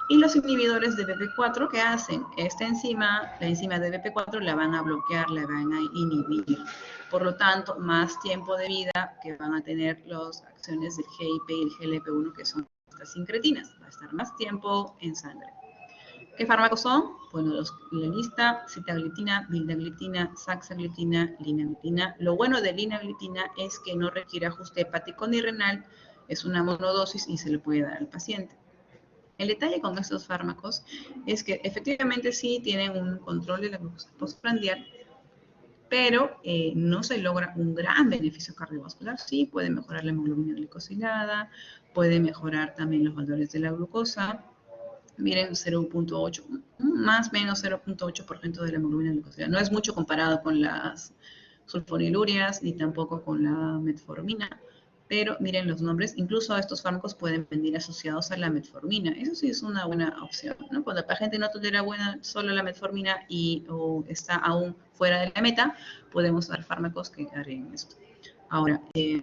Y los inhibidores de BP4, ¿qué hacen? Esta enzima, la enzima de BP4, la van a bloquear, la van a inhibir. Por lo tanto, más tiempo de vida que van a tener las acciones del GIP y el GLP-1, que son estas incretinas. Va a estar más tiempo en sangre. ¿Qué fármacos son? Bueno, la lista: sitagliptina, vildagliptina, saxagliptina, linagliptina. Lo bueno de linagliptina es que no requiere ajuste hepático ni renal, es una monodosis y se le puede dar al paciente. El detalle con estos fármacos es que efectivamente sí tienen un control de la glucosa postprandial, pero no se logra un gran beneficio cardiovascular. Sí, puede mejorar la hemoglobina glicosilada, puede mejorar también los valores de la glucosa. Miren, 0.8, más o menos 0.8% de la hemoglobina glicosilada. No es mucho comparado con las sulfonilurias ni tampoco con la metformina, pero miren los nombres, incluso estos fármacos pueden venir asociados a la metformina. Eso sí es una buena opción, ¿no? Cuando el paciente no tolera solo la metformina o está aún fuera de la meta, podemos dar fármacos que agreguen esto. Ahora, ¿qué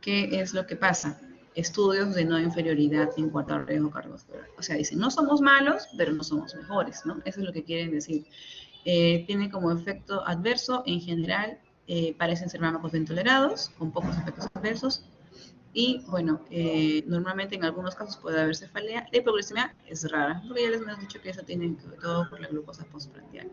es lo que pasa? Estudios de no inferioridad en cuanto al riesgo cardiovascular. O sea, dicen, no somos malos, pero no somos mejores, ¿no? Eso es lo que quieren decir. Tiene como efecto adverso, en general, parecen ser fármacos bien tolerados, con pocos efectos adversos. Y bueno, normalmente en algunos casos puede haber cefalea. La hipoglucemia es rara, porque ya les hemos dicho que eso tiene sobre todo por la glucosa postprandial.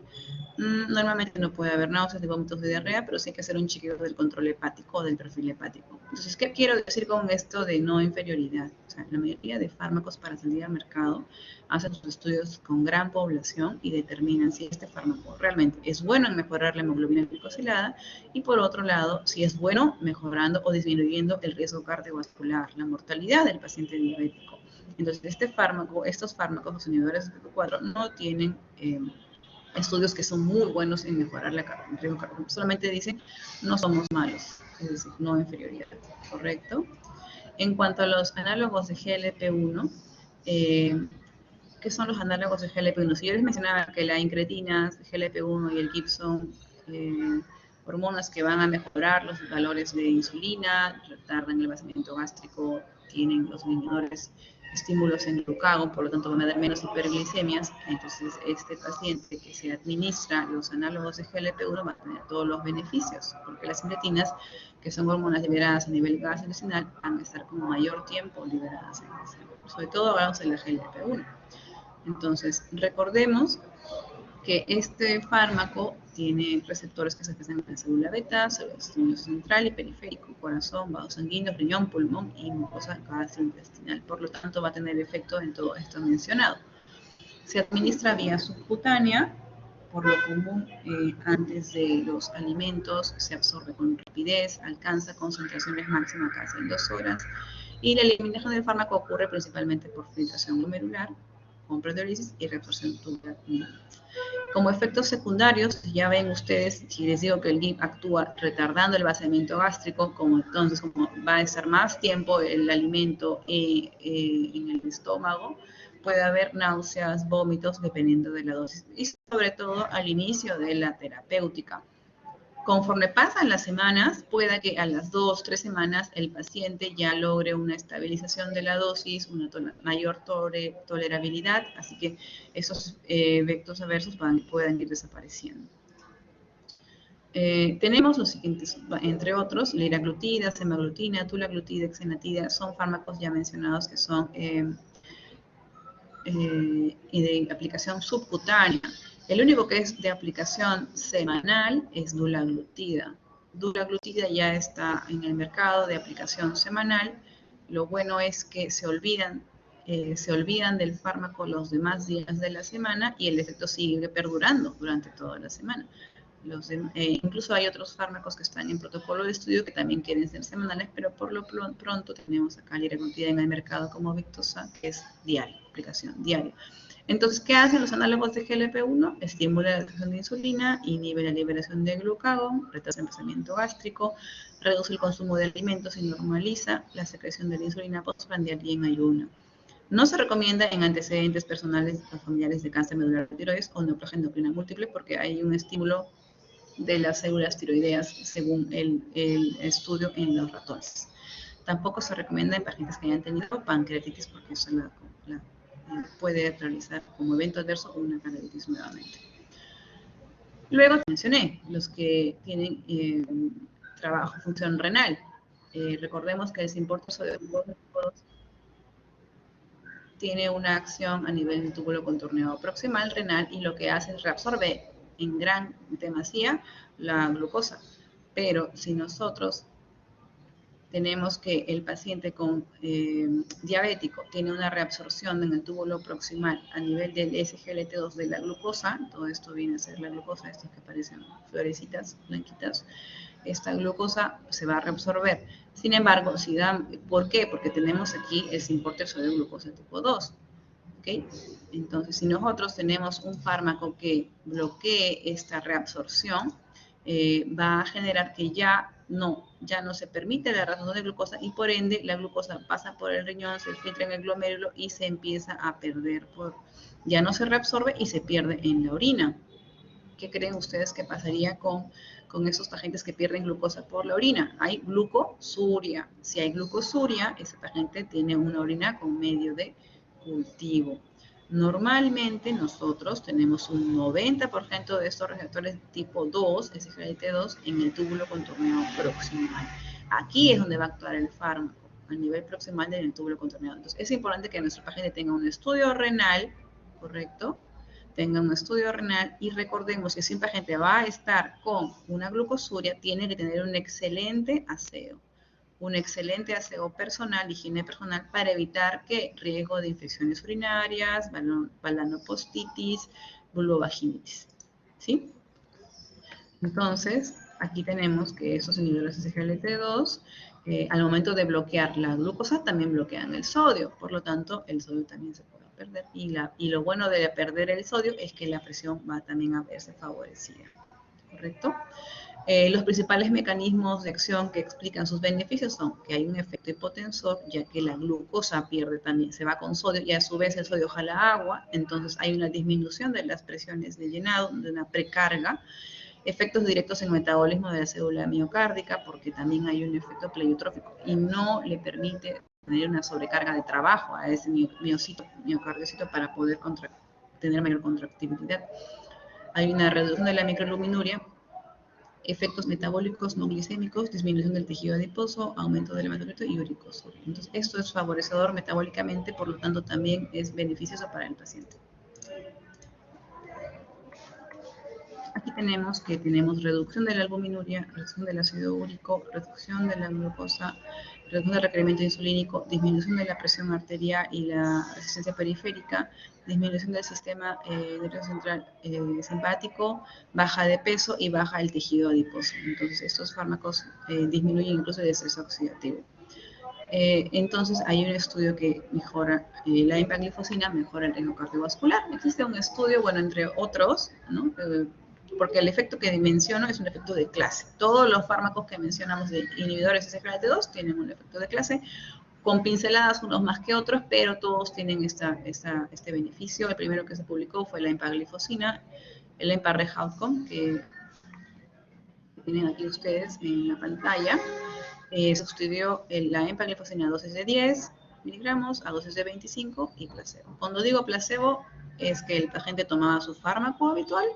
Normalmente no puede haber náuseas ni vómitos de diarrea, pero sí hay que hacer un chequeo del control hepático o del perfil hepático. Entonces, ¿qué quiero decir con esto de no inferioridad? O sea, la mayoría de fármacos para salir al mercado hacen sus estudios con gran población y determinan si este fármaco realmente es bueno en mejorar la hemoglobina glicosilada y por otro lado, si es bueno mejorando o disminuyendo el riesgo cardiovascular, la mortalidad del paciente diabético. Entonces, estos fármacos, los inhibidores de BP4, no tienen estudios que son muy buenos en mejorar la riesgo cardiovascular. Solamente dicen, no somos malos, es decir, no inferioridad, ¿correcto? En cuanto a los análogos de GLP-1, ¿qué son los análogos de GLP-1? Si yo les mencionaba que la incretina, GLP-1 y el GIP son hormonas que van a mejorar los valores de insulina, retardan el vaciamiento gástrico, tienen los inhibidores estímulos en glucagón, por lo tanto van a haber menos hiperglicemias. Entonces, este paciente que se administra los análogos de GLP-1 va a tener todos los beneficios, porque las incretinas, que son hormonas liberadas a nivel gastrointestinal, van a estar con mayor tiempo liberadas en el cerebro. Sobre todo hablamos de la GLP-1. Entonces, recordemos que este fármaco tiene receptores que se expresan en la célula beta, célula central y periférico, corazón, vasos sanguíneos, riñón, pulmón y mucosa gastrointestinal. Por lo tanto, va a tener efecto en todo esto mencionado. Se administra vía subcutánea, por lo común antes de los alimentos, se absorbe con rapidez, alcanza concentraciones máximas casi en 2 horas, y la eliminación del fármaco ocurre principalmente por filtración glomerular, con proteólisis y reabsorción tubular. Como efectos secundarios, ya ven ustedes, si les digo que el GIP actúa retardando el vaciamiento gástrico, entonces como va a estar más tiempo el alimento en el estómago, puede haber náuseas, vómitos, dependiendo de la dosis, y sobre todo al inicio de la terapéutica. Conforme pasan las semanas, pueda que a las 2, 3 semanas el paciente ya logre una estabilización de la dosis, una mayor tolerabilidad, así que esos efectos adversos puedan ir desapareciendo. Tenemos los siguientes, entre otros, liraglutida, semaglutida, tulaglutida, exenatida, son fármacos ya mencionados que son de aplicación subcutánea. El único que es de aplicación semanal es dulaglutida. Dulaglutida ya está en el mercado de aplicación semanal. Lo bueno es que se olvidan del fármaco los demás días de la semana y el efecto sigue perdurando durante toda la semana. Incluso hay otros fármacos que están en protocolo de estudio que también quieren ser semanales, pero por lo pronto tenemos acá liraglutida en el mercado como Victoza, que es diaria, aplicación diaria. Entonces, ¿qué hacen los análogos de GLP-1? Estimula la secreción de insulina, inhibe la liberación de glucagón, retrasa el procesamiento gástrico, reduce el consumo de alimentos y normaliza la secreción de la insulina postprandial y en ayuno. No se recomienda en antecedentes personales o familiares de cáncer medular de tiroides o neoplasia endocrina múltiple porque hay un estímulo de las células tiroideas según el estudio en los ratones. Tampoco se recomienda en pacientes que hayan tenido pancreatitis porque eso puede realizar como evento adverso una pancreatitis nuevamente. Luego mencioné los que tienen función renal. Recordemos que el Cymporta sodio tiene una acción a nivel del túbulo contorneado proximal renal y lo que hace es reabsorber en gran demasía la glucosa. Pero si nosotros tenemos que el paciente con diabético tiene una reabsorción en el túbulo proximal a nivel del SGLT2 de la glucosa, todo esto viene a ser la glucosa, estas que parecen florecitas blanquitas, esta glucosa se va a reabsorber. Sin embargo, ¿por qué? Porque tenemos aquí el Cymporta sodio glucosa tipo 2. ¿Okay? Entonces, si nosotros tenemos un fármaco que bloquee esta reabsorción, va a generar que ya no se permite la reabsorción de glucosa y por ende la glucosa pasa por el riñón, se filtra en el glomérulo y se empieza a perder, ya no se reabsorbe y se pierde en la orina. ¿Qué creen ustedes que pasaría con esos pacientes que pierden glucosa por la orina? Hay glucosuria. Si hay glucosuria, ese paciente tiene una orina con medio de cultivo. Normalmente nosotros tenemos un 90% de estos receptores tipo 2, SGLT2, en el túbulo contorneado proximal. Aquí es donde va a actuar el fármaco, a nivel proximal del túbulo contorneado. Entonces, es importante que nuestro paciente tenga un estudio renal, ¿correcto? Tenga un estudio renal y recordemos que si un paciente va a estar con una glucosuria, tiene que tener un excelente aseo personal, higiene personal, para evitar que riesgo de infecciones urinarias, balanopostitis, vulvovaginitis, ¿sí? Entonces, aquí tenemos que esos inhibidores de SGLT2, al momento de bloquear la glucosa, también bloquean el sodio, por lo tanto, el sodio también se puede perder. Y lo bueno de perder el sodio es que la presión va también a verse favorecida, ¿correcto? Los principales mecanismos de acción que explican sus beneficios son que hay un efecto hipotensor, ya que la glucosa se va con sodio y a su vez el sodio jala agua, entonces hay una disminución de las presiones de llenado, de una precarga, efectos directos en el metabolismo de la célula miocárdica, porque también hay un efecto pleiotrófico y no le permite tener una sobrecarga de trabajo a ese miocardiocito para poder tener mayor contractibilidad. Hay una reducción de la microalbuminuria, efectos metabólicos no glicémicos, disminución del tejido adiposo, aumento del hematocrito y uricosur. Entonces, esto es favorecedor metabólicamente, por lo tanto, también es beneficioso para el paciente. Aquí tenemos que tenemos reducción de la albuminuria, reducción del ácido úrico, reducción de la glucosa, reducción del requerimiento insulínico, disminución de la presión arterial y la resistencia periférica, disminución del sistema nervioso central simpático, baja de peso y baja el tejido adiposo. Entonces, estos fármacos disminuyen incluso el estrés oxidativo. Entonces, hay un estudio que mejora la empaglifosina, mejora el riesgo cardiovascular. Existe un estudio, bueno, entre otros, ¿no? Porque el efecto que menciono es un efecto de clase. Todos los fármacos que mencionamos de inhibidores de SGLT2 tienen un efecto de clase, con pinceladas unos más que otros, pero todos tienen este beneficio. El primero que se publicó fue la empaglifosina, el EMPA-REG Outcome, que tienen aquí ustedes en la pantalla. Se estudió la empaglifosina a dosis de 10 miligramos, a dosis de 25 y placebo. Cuando digo placebo, es que el paciente tomaba su fármaco habitual,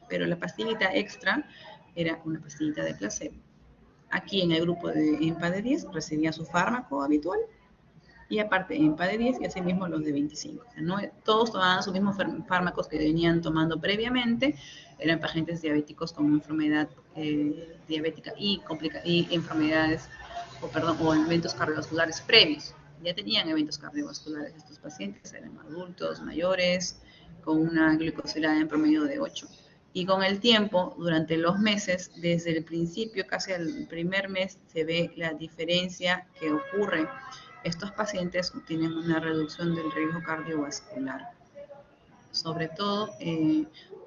pero la pastillita extra era una pastillita de placebo. Aquí en el grupo de EMPA de 10 recibía su fármaco habitual y aparte EMPA de 10 y asimismo los de 25. O sea, no, todos tomaban sus mismos fármacos que venían tomando previamente, eran pacientes diabéticos con enfermedad diabética y enfermedades o eventos cardiovasculares previos. Ya tenían eventos cardiovasculares estos pacientes, eran adultos, mayores, con una glucosilada en promedio de 8. Y con el tiempo, durante los meses, desde el principio, casi al primer mes, se ve la diferencia que ocurre. Estos pacientes tienen una reducción del riesgo cardiovascular. Sobre todo,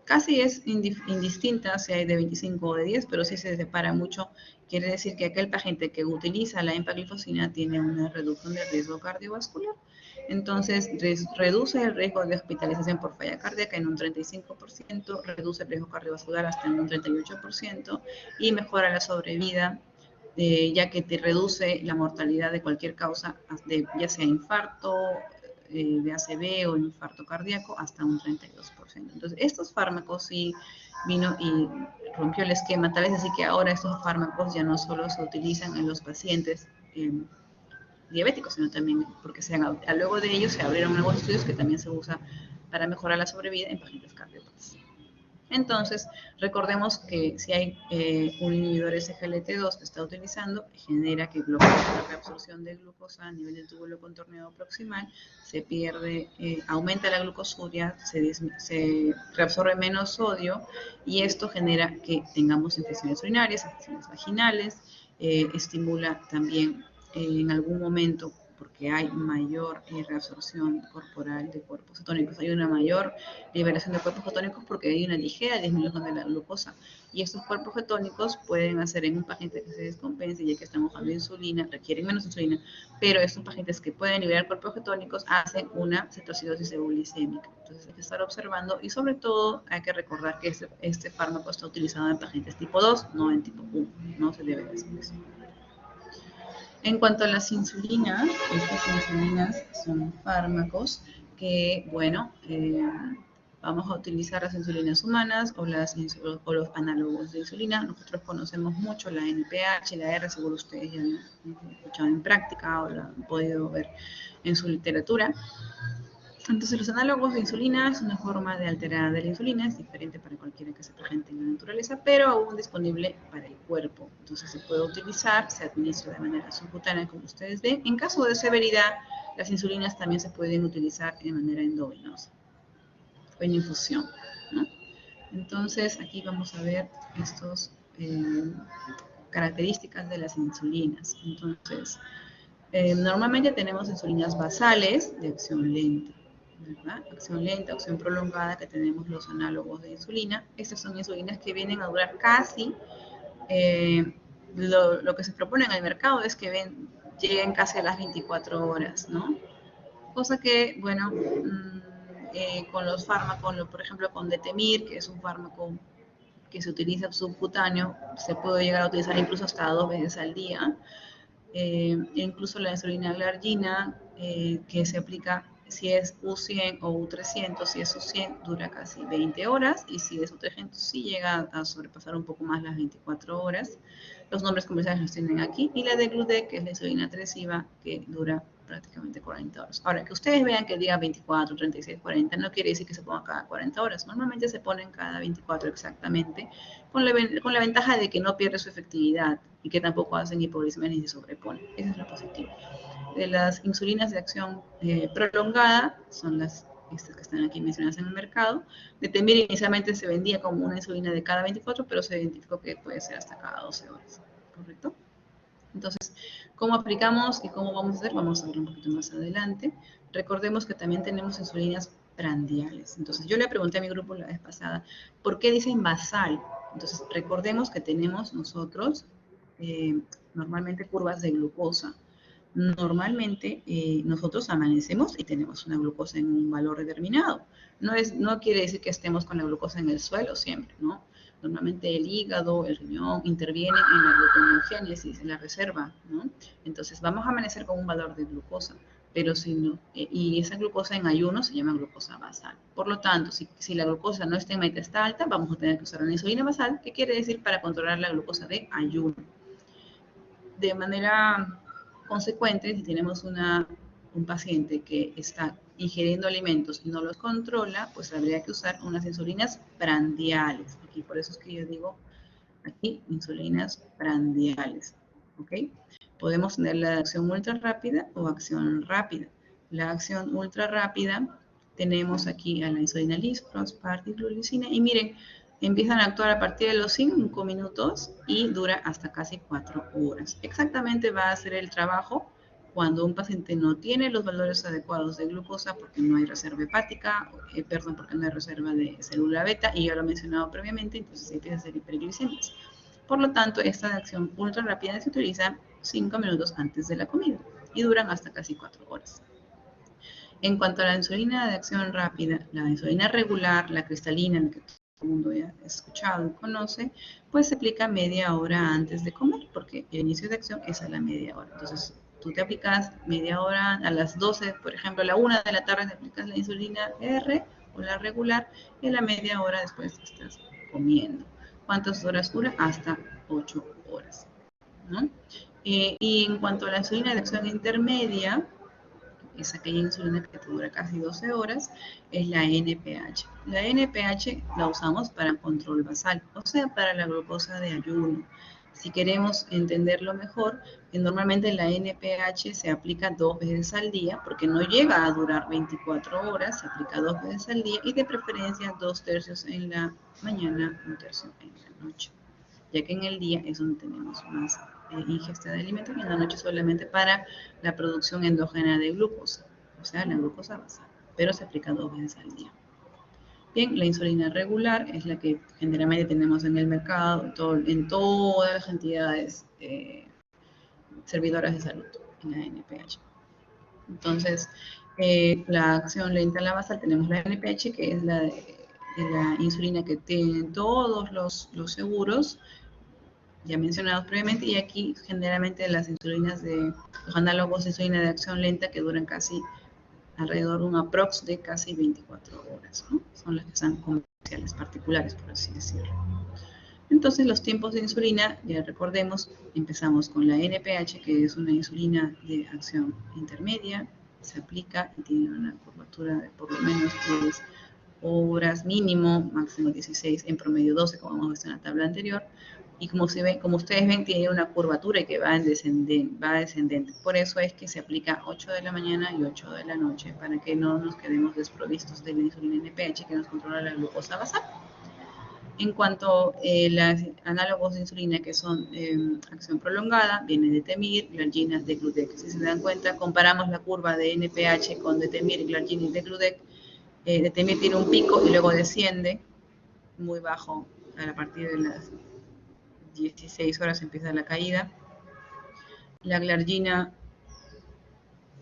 casi es indistinta si hay de 25 o de 10, pero sí se separa mucho. Quiere decir que aquel paciente que utiliza la empaglifosina tiene una reducción del riesgo cardiovascular. Entonces, reduce el riesgo de hospitalización por falla cardíaca en un 35%, reduce el riesgo cardiovascular hasta en un 38% y mejora la sobrevida, ya que te reduce la mortalidad de cualquier causa, ya sea infarto, de ACV o infarto cardíaco, hasta un 32%. Entonces, estos fármacos sí vino y rompió el esquema, tal vez así que ahora estos fármacos ya no solo se utilizan en los pacientes diabéticos, sino también porque luego de ellos se abrieron nuevos estudios que también se usa para mejorar la sobrevida en pacientes cardiópatas. Entonces, recordemos que si hay un inhibidor SGLT2 que está utilizando, genera que la reabsorción de glucosa a nivel del túbulo contorneado proximal se pierde, aumenta la glucosuria, se reabsorbe menos sodio y esto genera que tengamos infecciones urinarias, infecciones vaginales, estimula también en algún momento, porque hay mayor reabsorción corporal de cuerpos cetónicos, hay una mayor liberación de cuerpos cetónicos porque hay una ligera disminución de la glucosa. Y estos cuerpos cetónicos pueden hacer en un paciente que se descompense, ya que estamos usando insulina, requieren menos insulina, pero estos pacientes que pueden liberar cuerpos cetónicos hacen una cetoacidosis euglicémica. Entonces hay que estar observando y sobre todo hay que recordar que este fármaco está utilizado en pacientes tipo 2, no en tipo 1, no se debe hacer eso. En cuanto a las insulinas, estas insulinas son fármacos que, bueno, vamos a utilizar las insulinas humanas o los análogos de insulina. Nosotros conocemos mucho la NPH y la R, seguro ustedes ya lo han escuchado en práctica o lo han podido ver en su literatura. Entonces, los análogos de insulina es una forma de alterar de la insulina, es diferente para cualquiera que se presente en la naturaleza, pero aún disponible para el cuerpo. Entonces, se puede utilizar, se administra de manera subcutánea, como ustedes ven. En caso de severidad, las insulinas también se pueden utilizar de manera endovenosa o en infusión, ¿no? Entonces, aquí vamos a ver estas características de las insulinas. Entonces, normalmente tenemos insulinas basales de acción lenta, ¿verdad? Acción lenta, acción prolongada, que tenemos los análogos de insulina. Estas son insulinas que vienen a durar casi, lo que se propone en el mercado es que lleguen casi a las 24 horas, ¿no? Cosa que, bueno, con los fármacos, por ejemplo, con Detemir, que es un fármaco que se utiliza subcutáneo, se puede llegar a utilizar incluso hasta 2 veces al día. e incluso la insulina glargina, que se aplica si es U100 o U300, si es U100 dura casi 20 horas y si es U300 sí llega a sobrepasar un poco más las 24 horas. Los nombres comerciales los tienen aquí. Y la de Gludec, que es la insulina adhesiva, que dura prácticamente 40 horas. Ahora, que ustedes vean que diga 24, 36, 40, no quiere decir que se ponga cada 40 horas. Normalmente se ponen cada 24 exactamente, con la ventaja de que no pierde su efectividad y que tampoco hacen hipoglucemia ni se sobreponen. Eso es lo positivo. De las insulinas de acción prolongada, son estas que están aquí mencionadas en el mercado. Detemir inicialmente se vendía como una insulina de cada 24, pero se identificó que puede ser hasta cada 12 horas, ¿correcto? Entonces, ¿cómo aplicamos y cómo vamos a hacer? Vamos a ver un poquito más adelante. Recordemos que también tenemos insulinas prandiales. Entonces, yo le pregunté a mi grupo la vez pasada, ¿por qué dicen basal? Entonces, recordemos que tenemos nosotros normalmente curvas de glucosa. Normalmente nosotros amanecemos y tenemos una glucosa en un valor determinado. No quiere decir que estemos con la glucosa en el suelo siempre, ¿no? Normalmente el hígado, el riñón intervienen en la gluconeogénesis, en la reserva, ¿no? Entonces vamos a amanecer con un valor de glucosa, pero si no, y esa glucosa en ayuno se llama glucosa basal. Por lo tanto, si la glucosa no está en meta, está alta, vamos a tener que usar una insulina basal, que quiere decir para controlar la glucosa de ayuno. De manera consecuente, si tenemos un paciente que está ingiriendo alimentos y no los controla, pues habría que usar unas insulinas prandiales. Aquí, por eso es que yo digo aquí insulinas prandiales. ¿Ok? Podemos tener la acción ultra rápida o acción rápida. La acción ultra rápida, tenemos aquí a la insulina lispro, partiglucina, y miren, empiezan a actuar a partir de los 5 minutos y dura hasta casi 4 horas. Exactamente va a hacer el trabajo cuando un paciente no tiene los valores adecuados de glucosa porque no hay reserva hepática, porque no hay reserva de célula beta, y ya lo he mencionado previamente, entonces empieza a hacer hiperglicemias. Por lo tanto, esta acción ultra rápida se utiliza 5 minutos antes de la comida y duran hasta casi 4 horas. En cuanto a la insulina de acción rápida, la insulina regular, la cristalina, que todo el mundo ya ha escuchado y conoce, pues se aplica media hora antes de comer, porque el inicio de acción es a la media hora. Entonces, tú te aplicas media hora, a las 12, por ejemplo, a la 1 de la tarde te aplicas la insulina R o la regular, y a la media hora después estás comiendo. ¿Cuántas horas dura? Hasta 8 horas, ¿no? Y en cuanto a la insulina de acción intermedia, es aquella insulina que te dura casi 12 horas, es la NPH. La NPH la usamos para control basal, o sea, para la glucosa de ayuno. Si queremos entenderlo mejor, normalmente la NPH se aplica 2 veces al día, porque no llega a durar 24 horas, se aplica 2 veces al día y de preferencia 2 tercios en la mañana, 1 tercio en la noche, ya que en el día es donde tenemos más ingesta de alimentos y en la noche solamente para la producción endógena de glucosa, o sea, la glucosa basal, pero se aplica 2 veces al día. Bien, la insulina regular es la que generalmente tenemos en el mercado, en todas las entidades servidoras de salud, en la NPH. Entonces, la acción lenta en la basal, tenemos la NPH, que es la insulina que tienen todos los seguros, ya mencionados previamente, y aquí generalmente las insulinas los análogos de insulina de acción lenta que duran casi alrededor de un aprox de casi 24 horas, ¿no? Son las que son comerciales particulares, por así decirlo. Entonces, los tiempos de insulina, ya recordemos, empezamos con la NPH, que es una insulina de acción intermedia, se aplica y tiene una curvatura de por lo menos 10 horas mínimo, máximo 16, en promedio 12, como hemos visto en la tabla anterior. Y como ustedes ven, tiene una curvatura que va descendente. Por eso es que se aplica 8 de la mañana y 8 de la noche, para que no nos quedemos desprovistos de la insulina NPH que nos controla la glucosa basal. En cuanto a los análogos de insulina que son acción prolongada, viene Detemir, glargina, Degludec. Si se dan cuenta, comparamos la curva de NPH con Detemir, glargina y Degludec. Detemir tiene un pico y luego desciende muy bajo. A partir de las 16 horas empieza la caída. La glargina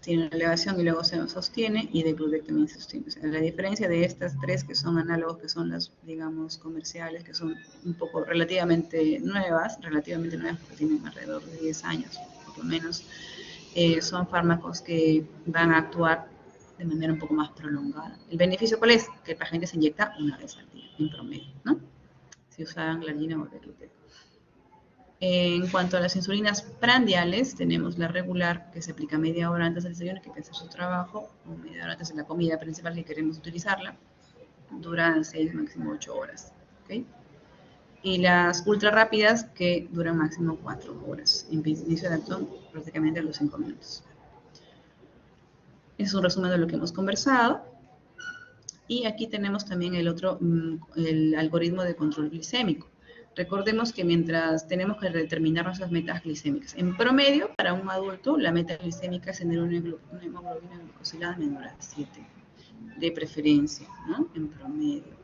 tiene una elevación y luego se sostiene, y Degludec también se sostiene. O sea, la diferencia de estas tres que son análogos, que son las, digamos, comerciales, que son un poco relativamente nuevas porque tienen alrededor de 10 años, por lo menos, son fármacos que van a actuar de manera un poco más prolongada. ¿El beneficio cuál es? Que el paciente se inyecta una vez al día, en promedio, ¿no? Si usaban glargina o Degludec. En cuanto a las insulinas prandiales, tenemos la regular, que se aplica media hora antes del desayuno, que empieza su trabajo, o media hora antes de la comida principal que queremos utilizarla. Duran 6, máximo 8 horas. ¿Okay? Y las ultra rápidas, que duran máximo 4 horas. Inicio de acción prácticamente a los 5 minutos. Es un resumen de lo que hemos conversado. Y aquí tenemos también el otro, el algoritmo de control glicémico. Recordemos que mientras tenemos que determinar nuestras metas glicémicas, en promedio, para un adulto, la meta glicémica es tener una hemoglobina glicosilada menor a 7, de preferencia, ¿no? En promedio.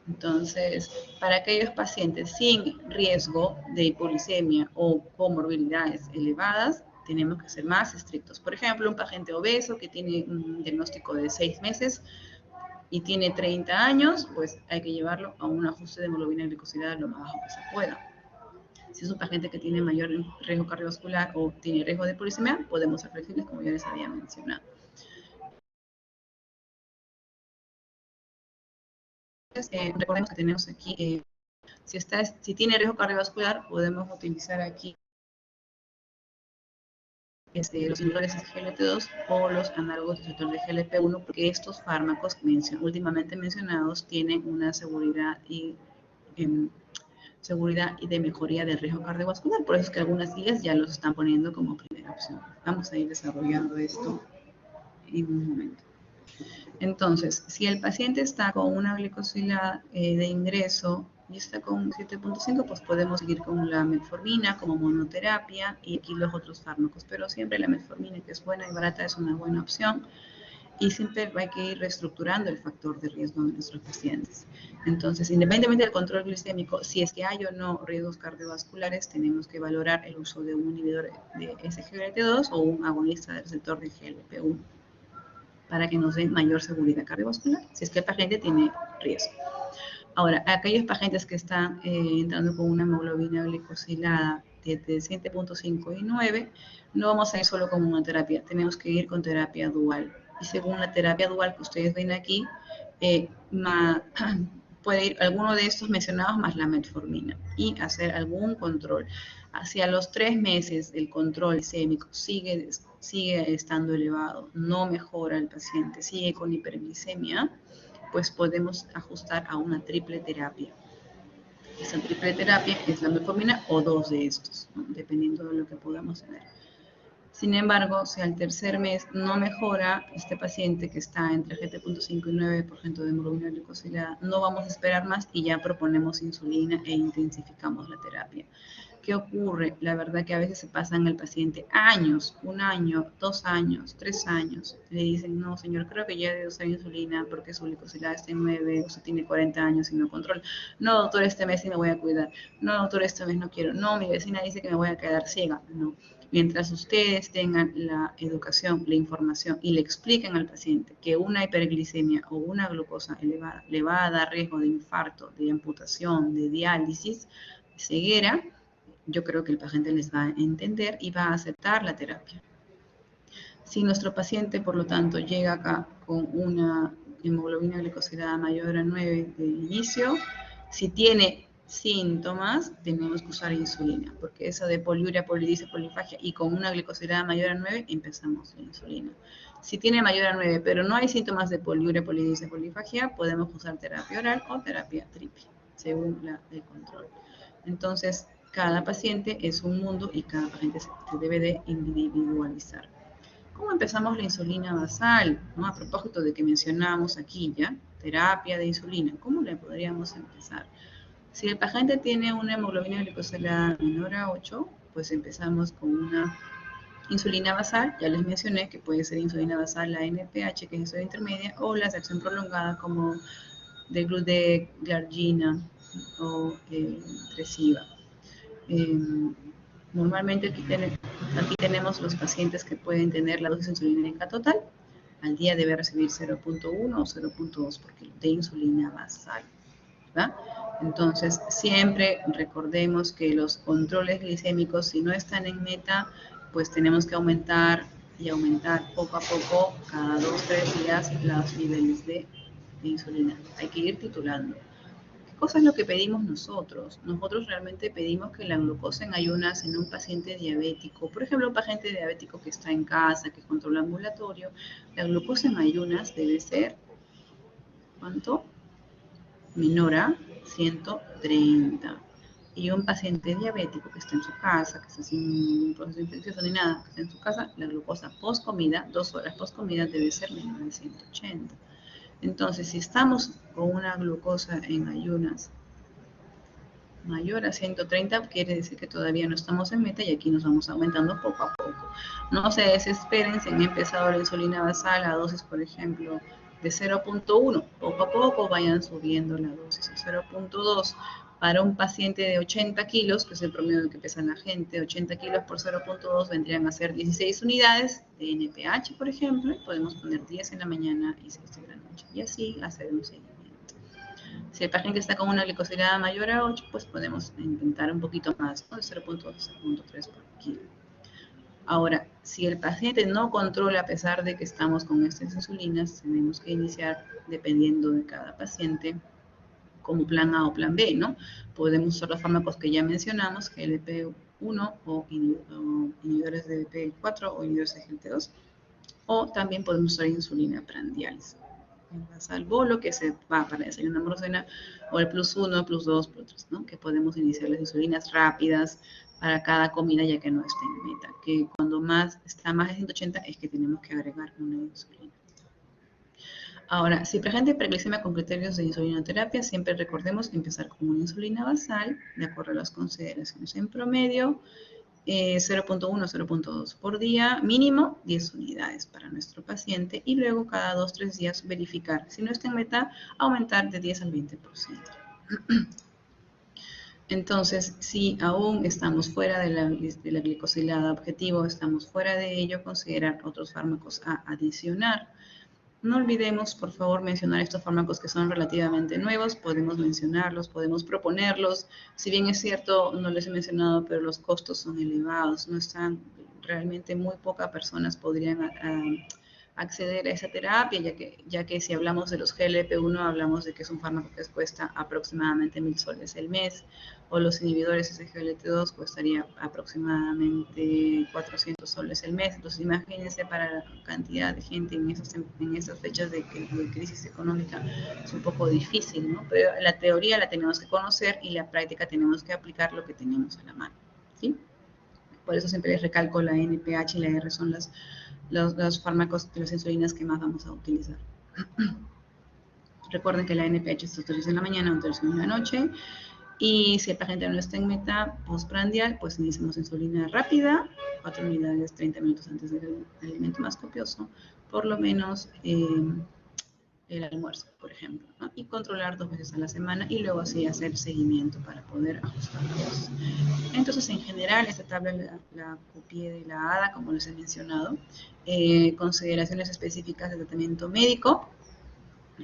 Entonces, para aquellos pacientes sin riesgo de hipoglicemia o comorbilidades elevadas, tenemos que ser más estrictos. Por ejemplo, un paciente obeso que tiene un diagnóstico de 6 meses, y tiene 30 años, pues hay que llevarlo a un ajuste de hemoglobina glicosilada lo más bajo que se pueda. Si es un paciente que tiene mayor riesgo cardiovascular o tiene riesgo de policemia, podemos ser flexibles, como ya les había mencionado. Entonces, recordemos que tenemos aquí, si tiene riesgo cardiovascular, podemos utilizar aquí los inhibidores de GLT2 o los análogos del receptor de GLP1, porque estos fármacos últimamente mencionados tienen una seguridad y de mejoría del riesgo cardiovascular. Por eso es que algunas guías ya los están poniendo como primera opción. Vamos a ir desarrollando esto en un momento. Entonces, si el paciente está con una glicosilada de ingreso y está con 7.5, pues podemos seguir con la metformina como monoterapia y aquí los otros fármacos. Pero siempre la metformina, que es buena y barata, es una buena opción. Y siempre hay que ir reestructurando el factor de riesgo de nuestros pacientes. Entonces, independientemente del control glicémico, si es que hay o no riesgos cardiovasculares, tenemos que valorar el uso de un inhibidor de SGLT2 o un agonista del receptor de GLP1 para que nos dé mayor seguridad cardiovascular, si es que el paciente tiene riesgo. Ahora, aquellos pacientes que están entrando con una hemoglobina glicosilada de 7.5 y 9, no vamos a ir solo con una terapia, tenemos que ir con terapia dual. Y según la terapia dual que ustedes ven aquí, puede ir alguno de estos mencionados más la metformina y hacer algún control. Hacia los 3 meses el control glicémico sigue estando elevado, no mejora el paciente, sigue con hiperglicemia, pues podemos ajustar a una triple terapia. Esa triple terapia es la metformina o 2 de estos, ¿no? Dependiendo de lo que podamos tener. Sin embargo, si al tercer mes no mejora este paciente que está entre 7.5 y 9% de hemoglobina glicosilada, no vamos a esperar más y ya proponemos insulina e intensificamos la terapia. ¿Qué ocurre? La verdad que a veces se pasan al paciente años, 1 año, 2 años, 3 años. Le dicen, no, señor, creo que ya debe usar insulina porque su glicosilada está en 9, usted tiene 40 años y no controla. No, doctor, este mes sí me voy a cuidar. No, doctor, este mes no quiero. No, mi vecina dice que me voy a quedar ciega. No. Mientras ustedes tengan la educación, la información y le expliquen al paciente que una hiperglicemia o una glucosa elevada le va a dar riesgo de infarto, de amputación, de diálisis, de ceguera, yo creo que el paciente les va a entender y va a aceptar la terapia. Si nuestro paciente, por lo tanto, llega acá con una hemoglobina glicosilada mayor a 9 de inicio, si tiene síntomas, tenemos que usar insulina, porque eso de poliuria, polilisis, polifagia, y con una glicosilada mayor a 9, empezamos la insulina. Si tiene mayor a 9, pero no hay síntomas de poliuria, polilisis, polifagia, podemos usar terapia oral o terapia triple, según el control. Entonces, cada paciente es un mundo y cada paciente se debe de individualizar. ¿Cómo empezamos la insulina basal? ¿No? A propósito de que mencionábamos aquí ya, terapia de insulina, ¿cómo le podríamos empezar? Si el paciente tiene una hemoglobina glicosilada menor a 8, pues empezamos con una insulina basal, ya les mencioné que puede ser insulina basal, la NPH, que es insulina intermedia, o la acción prolongada como Degludec, Glargina o Tresiba. Normalmente aquí tenemos los pacientes que pueden tener la dosis insulinérica total. Al día debe recibir 0.1 o 0.2 porque de insulina basal. ¿verdad? Entonces, siempre recordemos que los controles glicémicos, si no están en meta, pues tenemos que aumentar y aumentar poco a poco, cada 2-3 días, los niveles de insulina. Hay que ir titulando. ¿Qué cosa es lo que pedimos nosotros? Nosotros realmente pedimos que la glucosa en ayunas en un paciente diabético, por ejemplo, un paciente diabético que está en casa, que controla ambulatorio, la glucosa en ayunas debe ser, ¿cuánto? Menor a 130. Y un paciente diabético que está en su casa, que está sin ningún proceso infeccioso ni nada, que está en su casa, la glucosa post comida, 2 horas post comida, debe ser menor a 180. Entonces, si estamos con una glucosa en ayunas mayor a 130, quiere decir que todavía no estamos en meta y aquí nos vamos aumentando poco a poco. No se desesperen si han empezado la insulina basal a dosis, por ejemplo, de 0.1. Poco a poco vayan subiendo la dosis a 0.2. Para un paciente de 80 kilos, que es el promedio que pesa la gente, 80 kilos por 0.2 vendrían a ser 16 unidades de NPH, por ejemplo, y podemos poner 10 en la mañana y 6 en la noche. Y así hacer un seguimiento. Si el paciente está con una glicosilada mayor a 8, pues podemos intentar un poquito más, ¿no? De 0.2 a 0.3 por kilo. Ahora, si el paciente no controla a pesar de que estamos con estas insulinas, tenemos que iniciar, dependiendo de cada paciente, como plan A o plan B, ¿no? Podemos usar los fármacos que ya mencionamos, GLP-1 o inhibidores de BP4 o inhibidores de GLP-2, o también podemos usar insulina prandiales. Al bolo, que se va para desayuno de cena, o el +1, +2, +3, ¿no? Que podemos iniciar las insulinas rápidas para cada comida ya que no está en meta. Que cuando está más de 180 es que tenemos que agregar una insulina. Ahora, si presenta hiperglicemia con criterios de insulinoterapia, siempre recordemos empezar con una insulina basal, de acuerdo a las consideraciones en promedio, 0.1, 0.2 por día, mínimo 10 unidades para nuestro paciente y luego cada 2-3 días verificar. Si no está en meta, aumentar de 10 al 20%. Entonces, si aún estamos fuera de la glicosilada objetivo, estamos fuera de ello, considerar otros fármacos a adicionar. No olvidemos, por favor, mencionar estos fármacos que son relativamente nuevos. Podemos mencionarlos, podemos proponerlos. Si bien es cierto, no les he mencionado, pero los costos son elevados. No están, realmente muy pocas personas podrían acceder a esa terapia, ya que si hablamos de los GLP-1, hablamos de que es un fármaco que cuesta aproximadamente 1.000 soles el mes, o los inhibidores SGLT2 costaría aproximadamente 400 soles el mes. Entonces, imagínense para la cantidad de gente en esas fechas de crisis económica, es un poco difícil, ¿no? Pero la teoría la tenemos que conocer y la práctica tenemos que aplicar lo que tenemos a la mano, ¿sí? Por eso siempre les recalco la NPH y la R son los fármacos de las insulinas que más vamos a utilizar. Recuerden que la NPH se utiliza en la mañana, utiliza en la noche. Y si el paciente no está en meta postprandial, pues iniciamos insulina rápida, 4 unidades 30 minutos antes del alimento más copioso, por lo menos el almuerzo, por ejemplo, ¿no? Y controlar 2 veces a la semana y luego así hacer seguimiento para poder ajustar la dosis. Entonces, en general, esta tabla la copié de la ADA, como les he mencionado. Consideraciones específicas de tratamiento médico.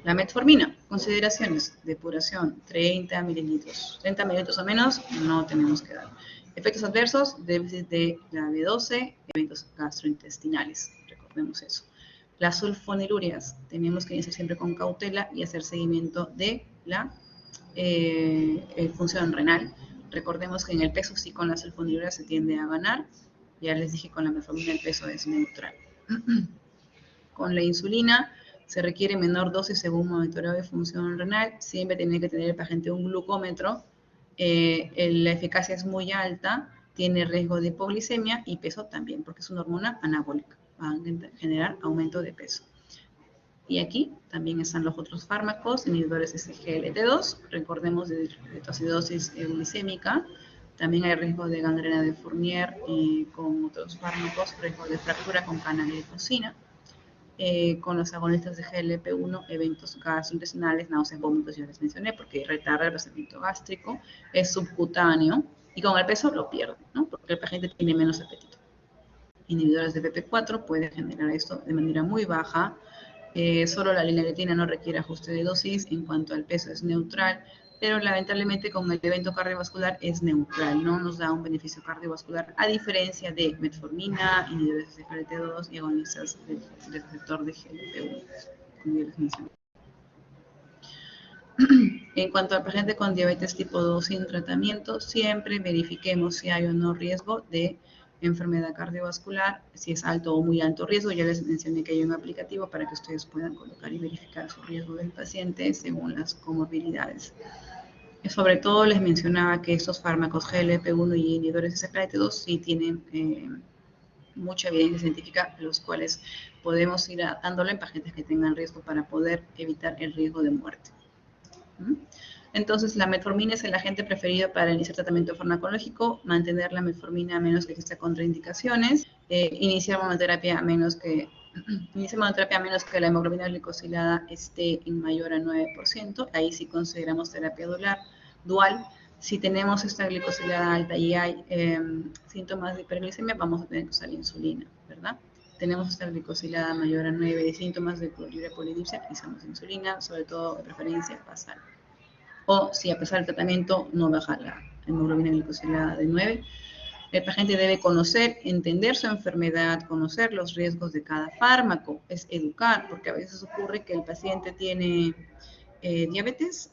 La metformina, consideraciones, depuración, 30 mililitros. 30 mililitros o menos no tenemos que dar. Efectos adversos, déficit de la B12, eventos gastrointestinales, recordemos eso. Las sulfonilurias, tenemos que iniciar siempre con cautela y hacer seguimiento de la función renal. Recordemos que en el peso sí con las sulfonilurias se tiende a ganar. Ya les dije con la metformina el peso es neutral. Con la insulina se requiere menor dosis según monitoreo de función renal. Siempre tiene que tener el paciente un glucómetro. La eficacia es muy alta, tiene riesgo de hipoglicemia y peso también, porque es una hormona anabólica. Va a generar aumento de peso. Y aquí también están los otros fármacos, inhibidores de SGLT2. Recordemos de acidosis glicémica. También hay riesgo de gangrena de Fournier con otros fármacos, riesgo de fractura con canaglifosina. Con los agonistas de GLP-1, eventos gastrointestinales, náuseas, vómitos, ya les mencioné, porque retarda el procesamiento gástrico, es subcutáneo, y con el peso lo pierde, ¿no? Porque el paciente tiene menos apetito. Inhibidores de BP4 pueden generar esto de manera muy baja. Solo la linaretina no requiere ajuste de dosis. En cuanto al peso es neutral. pero lamentablemente con el evento cardiovascular es neutral, no nos da un beneficio cardiovascular, a diferencia de metformina, inhibidores de SGLT2 y agonistas del receptor de GLP-1, como ya les mencioné. En cuanto al paciente con diabetes tipo 2 sin tratamiento, siempre verifiquemos si hay o no riesgo de enfermedad cardiovascular, si es alto o muy alto riesgo. Ya les mencioné que hay un aplicativo para que ustedes puedan colocar y verificar su riesgo del paciente según las comorbilidades. Sobre todo les mencionaba que estos fármacos GLP-1 y inhibidores de SGLT2 sí tienen mucha evidencia científica, los cuales podemos ir dándole en pacientes que tengan riesgo para poder evitar el riesgo de muerte. Entonces, la metformina es el agente preferido para iniciar tratamiento farmacológico, mantener la metformina a menos que exista contraindicaciones, iniciar monoterapia a menos que la hemoglobina glicosilada esté en mayor a 9%, ahí sí consideramos terapia dual. Si tenemos esta glicosilada alta y hay síntomas de hiperglicemia, vamos a tener que usar insulina, ¿verdad? Tenemos esta glicosilada mayor a 9 y síntomas de clorhidrato polidipsia, utilizamos insulina, sobre todo de preferencia basal. O si a pesar del tratamiento no baja la hemoglobina glicosilada de 9, el paciente debe conocer, entender su enfermedad, conocer los riesgos de cada fármaco, es educar, porque a veces ocurre que el paciente tiene diabetes,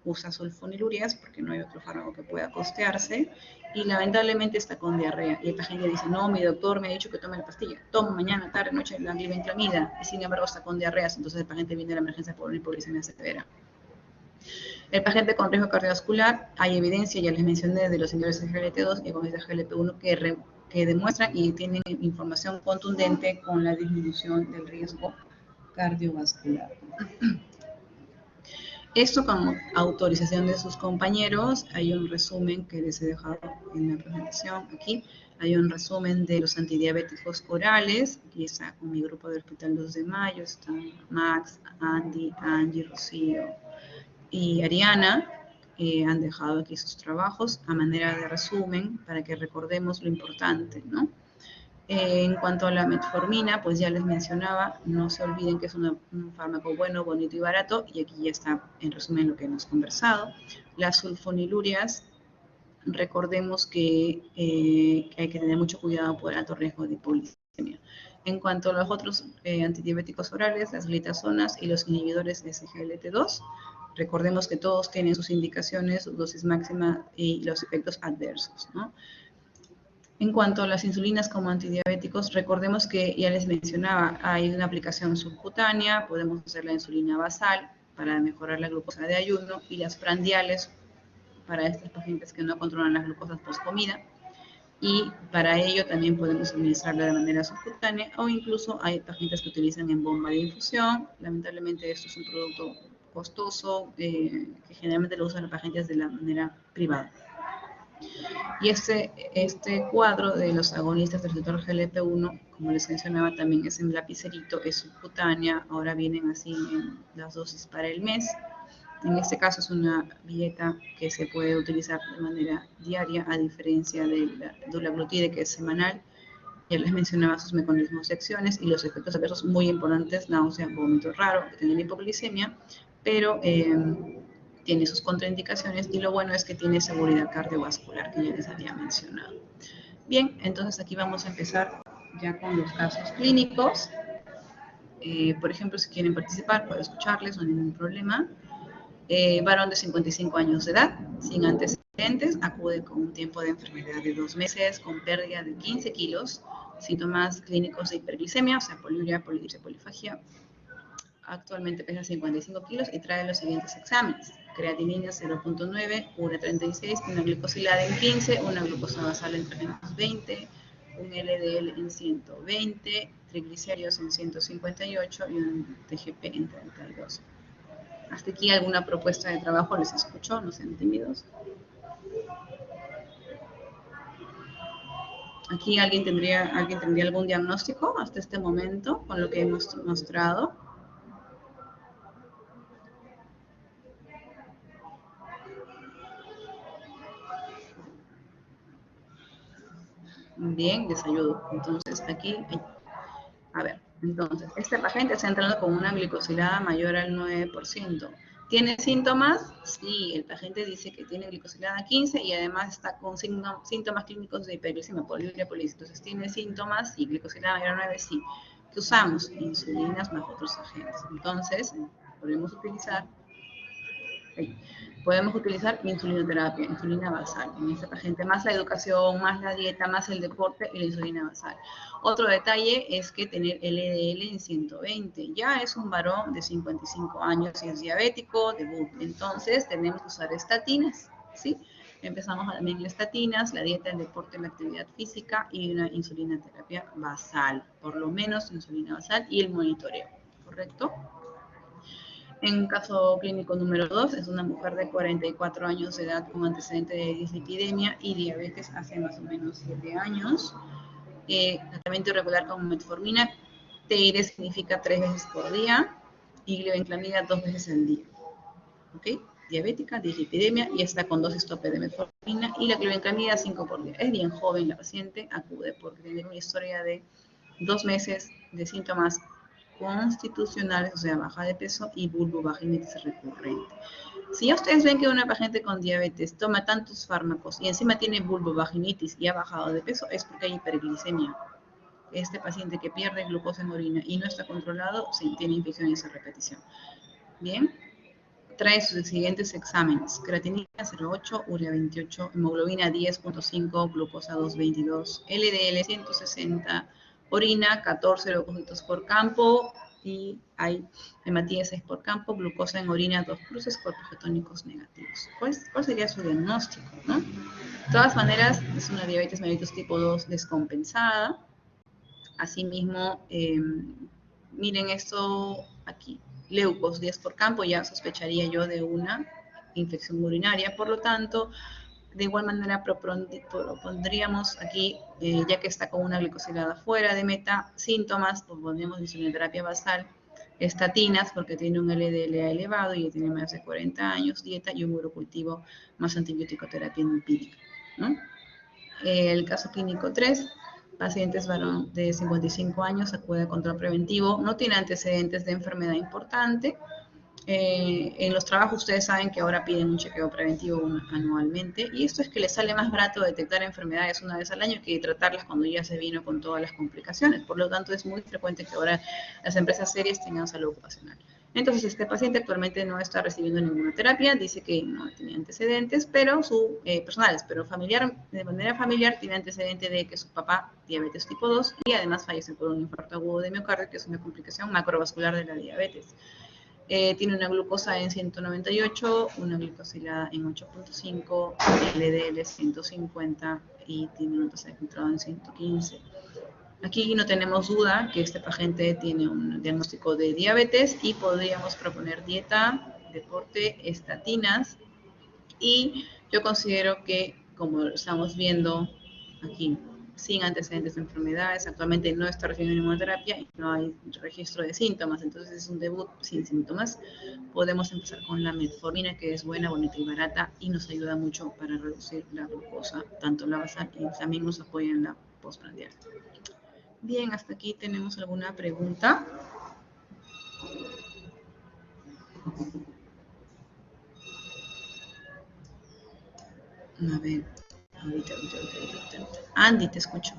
usa sulfonilurias porque no hay otro fármaco que pueda costearse y lamentablemente está con diarrea. Y el paciente dice, no, mi doctor me ha dicho que tome la pastilla, tomo mañana, tarde, noche la glibenclamida y sin embargo está con diarreas, entonces el paciente viene a la emergencia por una hipoglicemia severa. El paciente con riesgo cardiovascular, hay evidencia, ya les mencioné, de los inhibidores de SGLT2 y agonistas de GLP-1 que demuestran y tienen información contundente con la disminución del riesgo cardiovascular. Esto con autorización de sus compañeros. Hay un resumen que les he dejado en la presentación aquí. Hay un resumen de los antidiabéticos orales. Aquí está con mi grupo del Hospital 2 de Mayo. Están Max, Andy, Angie, Rocío y Ariana. Han dejado aquí sus trabajos a manera de resumen para que recordemos lo importante, ¿no? En cuanto a la metformina, pues ya les mencionaba, no se olviden que es un fármaco bueno, bonito y barato, y aquí ya está en resumen lo que hemos conversado. Las sulfonilurias, recordemos que hay que tener mucho cuidado por alto riesgo de hipoglicemia. En cuanto a los otros antidiabéticos orales, las glitazonas y los inhibidores de SGLT2, recordemos que todos tienen sus indicaciones, su dosis máxima y los efectos adversos, ¿no? En cuanto a las insulinas como antidiabéticos, recordemos que ya les mencionaba, hay una aplicación subcutánea, podemos hacer la insulina basal para mejorar la glucosa de ayuno y las prandiales para estos pacientes que no controlan las glucosas post comida. Y para ello también podemos administrarla de manera subcutánea o incluso hay pacientes que utilizan en bomba de infusión. Lamentablemente esto es un producto costoso que generalmente lo usan los pacientes de la manera privada. Y este cuadro de los agonistas del receptor GLP-1, como les mencionaba, también es en lapicerito, es subcutánea, ahora vienen así en las dosis para el mes. En este caso es una dieta que se puede utilizar de manera diaria, a diferencia de la dulaglutide, que es semanal. Ya les mencionaba sus mecanismos de acciones y los efectos adversos muy importantes, náusea, vómito raro, tener hipoglicemia, pero tiene sus contraindicaciones y lo bueno es que tiene seguridad cardiovascular, que ya les había mencionado. Bien, entonces aquí vamos a empezar ya con los casos clínicos. Por ejemplo, si quieren participar, puedo escucharles, no hay ningún problema. Varón de 55 años de edad, sin antecedentes, acude con un tiempo de enfermedad de 2 meses, con pérdida de 15 kilos, síntomas clínicos de hiperglicemia, o sea, poliuria, polidipsia, polifagia. Actualmente pesa 55 kilos y trae los siguientes exámenes: creatinina 0.9, urea 36, una glicosilada en 15, una glucosa basal en 320, un LDL en 120, triglicéridos en 158 y un TGP en 32. Hasta aquí alguna propuesta de trabajo, les escucho, no sean tímidos. Aquí alguien tendría algún diagnóstico hasta este momento con lo que hemos mostrado. Bien, les ayudo. Entonces, aquí, a ver, entonces, este paciente está entrando con una glicosilada mayor al 9%. ¿Tiene síntomas? Sí, el paciente dice que tiene glicosilada 15 y además está con síntomas clínicos de hiperglicemia, poliuria, polisis. Entonces, ¿tiene síntomas? Y glicosilada mayor a 9, sí. ¿Qué usamos? Insulinas más otros agentes. Entonces, podemos utilizar insulinoterapia, insulina basal en esta paciente, más la educación, más la dieta, más el deporte y la insulina basal. Otro detalle es que tener LDL en 120, ya es un varón de 55 años y es diabético, debut, entonces tenemos que usar estatinas, ¿sí? Empezamos también estatinas, la dieta, el deporte, la actividad física y una insulinoterapia basal, por lo menos insulina basal y el monitoreo, ¿correcto? En caso clínico número 2, es una mujer de 44 años de edad con antecedente de dislipidemia y diabetes hace más o menos 7 años. Tratamiento irregular con metformina. TID significa 3 veces por día y glibenclamida 2 veces al día. ¿Ok? Diabética, dislipidemia y está con dosis tope de metformina y la glibenclamida 5 por día. Es bien joven la paciente, acude porque tiene una historia de 2 meses de síntomas constitucionales, o sea, baja de peso y vulvovaginitis recurrente. Si ya ustedes ven que una paciente con diabetes toma tantos fármacos y encima tiene vulvovaginitis y ha bajado de peso, es porque hay hiperglicemia. Este paciente que pierde glucosa en orina y no está controlado, sí, tiene infecciones a repetición. Bien, trae sus siguientes exámenes: creatinina 0,8, urea 28, hemoglobina 10,5, glucosa 2,22, LDL 160, orina 14 leucocitos por campo y hay hematía 6 por campo, glucosa en orina 2 cruces, cuerpos cetónicos negativos. ¿Cuál sería su diagnóstico, no? De todas maneras, es una diabetes mellitus tipo 2 descompensada. Asimismo, miren esto aquí, leucos 10 por campo, ya sospecharía yo de una infección urinaria, por lo tanto, de igual manera propondríamos aquí, ya que está con una glicosilada fuera de meta, síntomas, propondríamos insulinoterapia basal, estatinas porque tiene un LDL elevado y tiene más de 40 años, dieta y un urocultivo más antibiótico terapia empírica, ¿no? El caso clínico 3, pacientes varón de 55 años, acude a control preventivo, no tiene antecedentes de enfermedad importante. En los trabajos ustedes saben que ahora piden un chequeo preventivo anualmente y esto es que les sale más barato detectar enfermedades una vez al año que tratarlas cuando ya se vino con todas las complicaciones. Por lo tanto, es muy frecuente que ahora las empresas serias tengan salud ocupacional. Entonces, este paciente actualmente no está recibiendo ninguna terapia, dice que no tiene antecedentes, pero personales, pero de manera familiar tiene antecedente de que su papá diabetes tipo 2 y además fallece por un infarto agudo de miocardio, que es una complicación macrovascular de la diabetes. Tiene una glucosa en 198, una glicosilada en 8,5, LDL 150 y tiene una tasa de filtrado en 115. Aquí no tenemos duda que este paciente tiene un diagnóstico de diabetes y podríamos proponer dieta, deporte, estatinas y yo considero que, como estamos viendo aquí, sin antecedentes de enfermedades, actualmente no está recibiendo ninguna terapia y no hay registro de síntomas, entonces es un debut sin síntomas. Podemos empezar con la metformina, que es buena, bonita y barata y nos ayuda mucho para reducir la glucosa, tanto la basal y también nos apoya en la postprandial. Bien, hasta aquí tenemos alguna pregunta. A ver, ahorita. Andy, te escucho.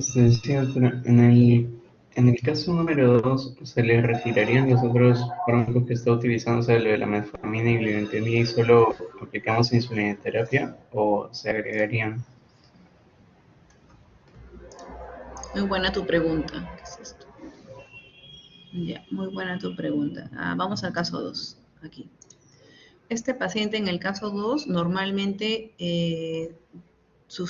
Sí, doctora, en el caso número 2, ¿se le retirarían los otros fármacos que está utilizando, o sea, lo de la metformina y glibenclamida, y solo aplicamos insulinoterapia o se agregarían? Muy buena tu pregunta. ¿Qué es esto? Ya, muy buena tu pregunta. Vamos al caso 2, aquí. Este paciente en el caso 2 normalmente se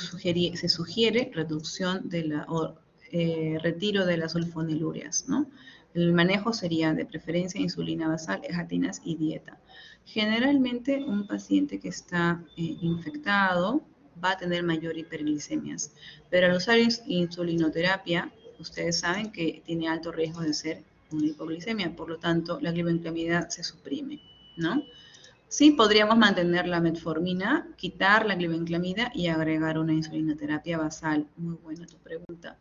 sugiere reducción de retiro de las sulfonilurias, ¿no? El manejo sería de preferencia insulina basal, estatinas y dieta. Generalmente un paciente que está infectado va a tener mayor hiperglicemias, pero al usar insulinoterapia, ustedes saben que tiene alto riesgo de ser una hipoglicemia, por lo tanto la glibenclamida se suprime, ¿no? Sí, podríamos mantener la metformina, quitar la glibenclamida y agregar una insulinoterapia basal. Muy buena tu pregunta.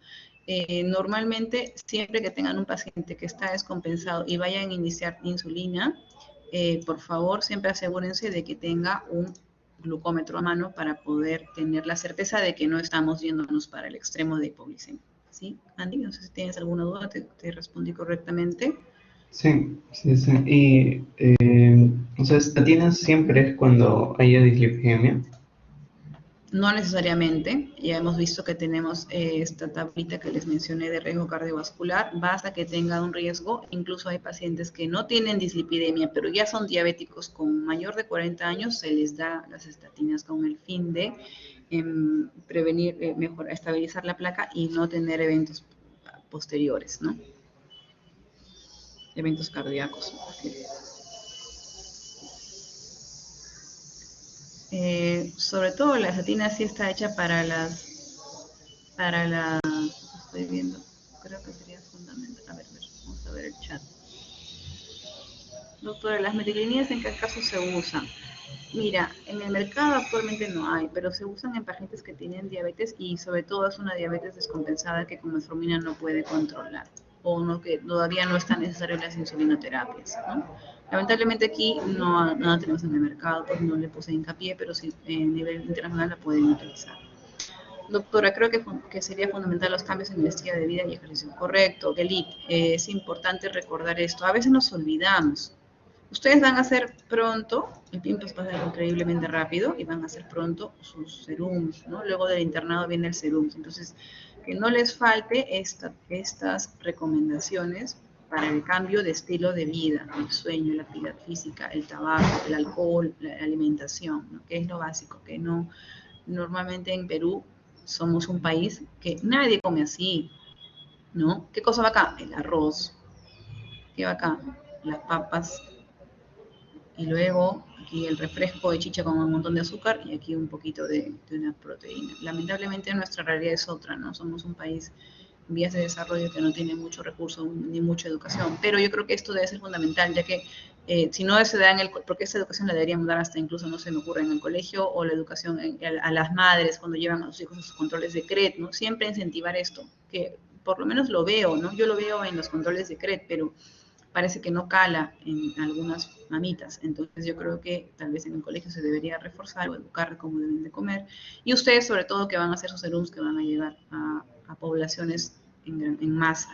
Normalmente, siempre que tengan un paciente que está descompensado y vayan a iniciar insulina, por favor, siempre asegúrense de que tenga un glucómetro a mano para poder tener la certeza de que no estamos yéndonos para el extremo de hipoglicemia. ¿Sí, Andy? No sé si tienes alguna duda, te respondí correctamente. Sí, sí, sí. Y, o sea, estatinas siempre es cuando haya dislipidemia. No necesariamente, ya hemos visto que tenemos esta tablita que les mencioné de riesgo cardiovascular, basta que tenga un riesgo, incluso hay pacientes que no tienen dislipidemia, pero ya son diabéticos con mayor de 40 años, se les da las estatinas con el fin de prevenir, mejor, estabilizar la placa y no tener eventos posteriores, ¿no? Eventos cardíacos. Sobre todo la estatina sí está hecha para la, estoy viendo, creo que sería fundamental. A ver, vamos a ver el chat. Doctora, ¿las meticlinidas en qué caso se usan? Mira, en el mercado actualmente no hay, pero se usan en pacientes que tienen diabetes y sobre todo es una diabetes descompensada que con metformina no puede controlar o no, que todavía no están necesarias las insulinoterapias, ¿no? Lamentablemente aquí no la tenemos en el mercado, pues no le puse hincapié, pero sí a nivel internacional la pueden utilizar. Doctora, creo que sería fundamental los cambios en el estilo de vida y ejercicio correcto. Gelit, es importante recordar esto. A veces nos olvidamos. Ustedes van a hacer pronto, el tiempo pasa increíblemente rápido, y van a hacer pronto sus serums, ¿no? Luego del internado viene el serum. Entonces, que no les falte estas recomendaciones para el cambio de estilo de vida, el sueño, la actividad física, el tabaco, el alcohol, la alimentación, ¿no? Que es lo básico, que no, normalmente en Perú somos un país que nadie come así, ¿no? ¿Qué cosa va acá? El arroz. ¿Qué va acá? Las papas. Y luego aquí el refresco de chicha con un montón de azúcar y aquí un poquito de una proteína. Lamentablemente nuestra realidad es otra, ¿no? Somos un país en vías de desarrollo que no tiene mucho recurso ni mucha educación. Pero yo creo que esto debe ser fundamental, ya que si no se da en el, porque esa educación la deberíamos dar hasta incluso, no se me ocurre, en el colegio, o la educación a las madres cuando llevan a sus hijos a sus controles de CRET, ¿no? Siempre incentivar esto, que por lo menos lo veo, ¿no? Yo lo veo en los controles de CRET, pero parece que no cala en algunas mamitas. Entonces yo creo que tal vez en el colegio se debería reforzar o educar cómo deben de comer. Y ustedes, sobre todo, que van a hacer sus serums, que van a llegar a poblaciones en masa,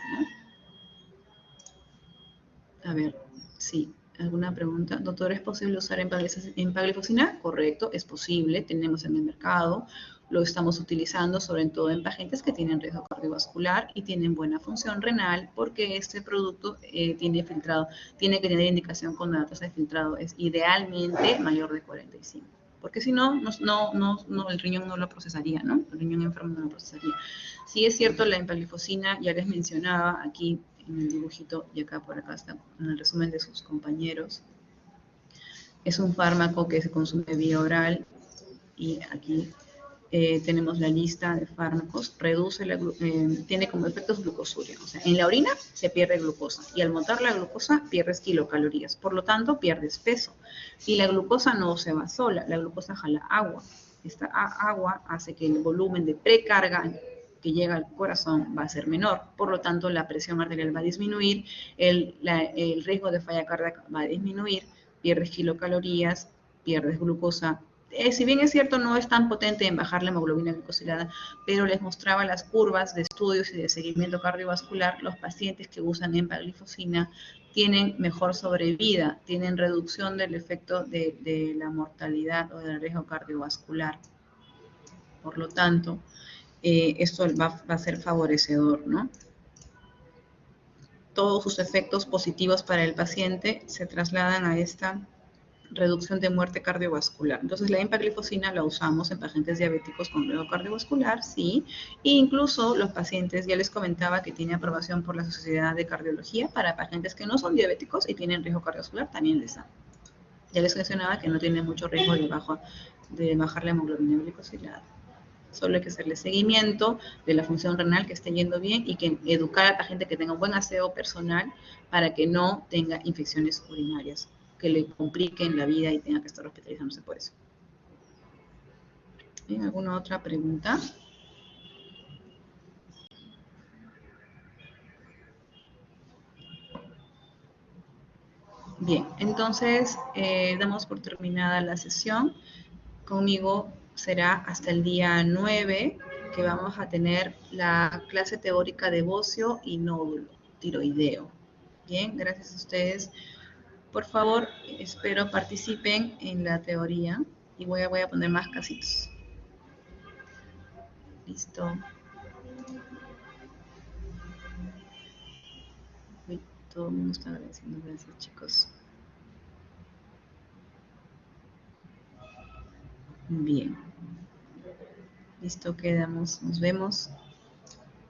¿no? A ver, sí. ¿Alguna pregunta? Doctor, ¿es posible usar empaglifosina? Correcto, es posible, tenemos en el mercado, lo estamos utilizando sobre todo en pacientes que tienen riesgo cardiovascular y tienen buena función renal, porque este producto tiene que tener indicación con la tasa de filtrado, es idealmente mayor de 45, porque si no, el riñón no lo procesaría, ¿no? El riñón enfermo no lo procesaría. Sí es cierto, la empaglifosina, ya les mencionaba aquí en el dibujito, y acá por acá está en el resumen de sus compañeros. Es un fármaco que se consume vía oral y aquí tenemos la lista de fármacos. Tiene como efectos glucosuria. O sea, en la orina se pierde glucosa y al montar la glucosa pierdes kilocalorías. Por lo tanto, pierdes peso. Y la glucosa no se va sola, la glucosa jala agua. Esta agua hace que el volumen de precarga que llega al corazón va a ser menor. Por lo tanto, la presión arterial va a disminuir, el riesgo de falla cardíaca va a disminuir, pierdes kilocalorías, pierdes glucosa. Si bien es cierto, no es tan potente en bajar la hemoglobina glicosilada, pero les mostraba las curvas de estudios y de seguimiento cardiovascular. Los pacientes que usan empaglifosina tienen mejor sobrevida, tienen reducción del efecto de la mortalidad o del riesgo cardiovascular. Por lo tanto, esto va a ser favorecedor, ¿no? Todos sus efectos positivos para el paciente se trasladan a esta reducción de muerte cardiovascular. Entonces, la empaglifosina la usamos en pacientes diabéticos con riesgo cardiovascular, sí, e incluso los pacientes, ya les comentaba que tiene aprobación por la Sociedad de Cardiología para pacientes que no son diabéticos y tienen riesgo cardiovascular, también les da. Ya les mencionaba que no tiene mucho riesgo de bajar la hemoglobina glicosilada. Solo hay que hacerle seguimiento de la función renal, que esté yendo bien, y que educar a la gente que tenga un buen aseo personal para que no tenga infecciones urinarias que le compliquen la vida y tenga que estar hospitalizándose por eso. ¿Bien? ¿Alguna otra pregunta? Bien, entonces damos por terminada la sesión. Conmigo será hasta el día 9 que vamos a tener la clase teórica de bocio y nódulo tiroideo. Bien, gracias a ustedes. Por favor, espero participen en la teoría y voy a poner más casitos. Listo. Uy, todo el mundo está agradeciendo. Gracias, chicos. Bien. Listo, quedamos. Nos vemos.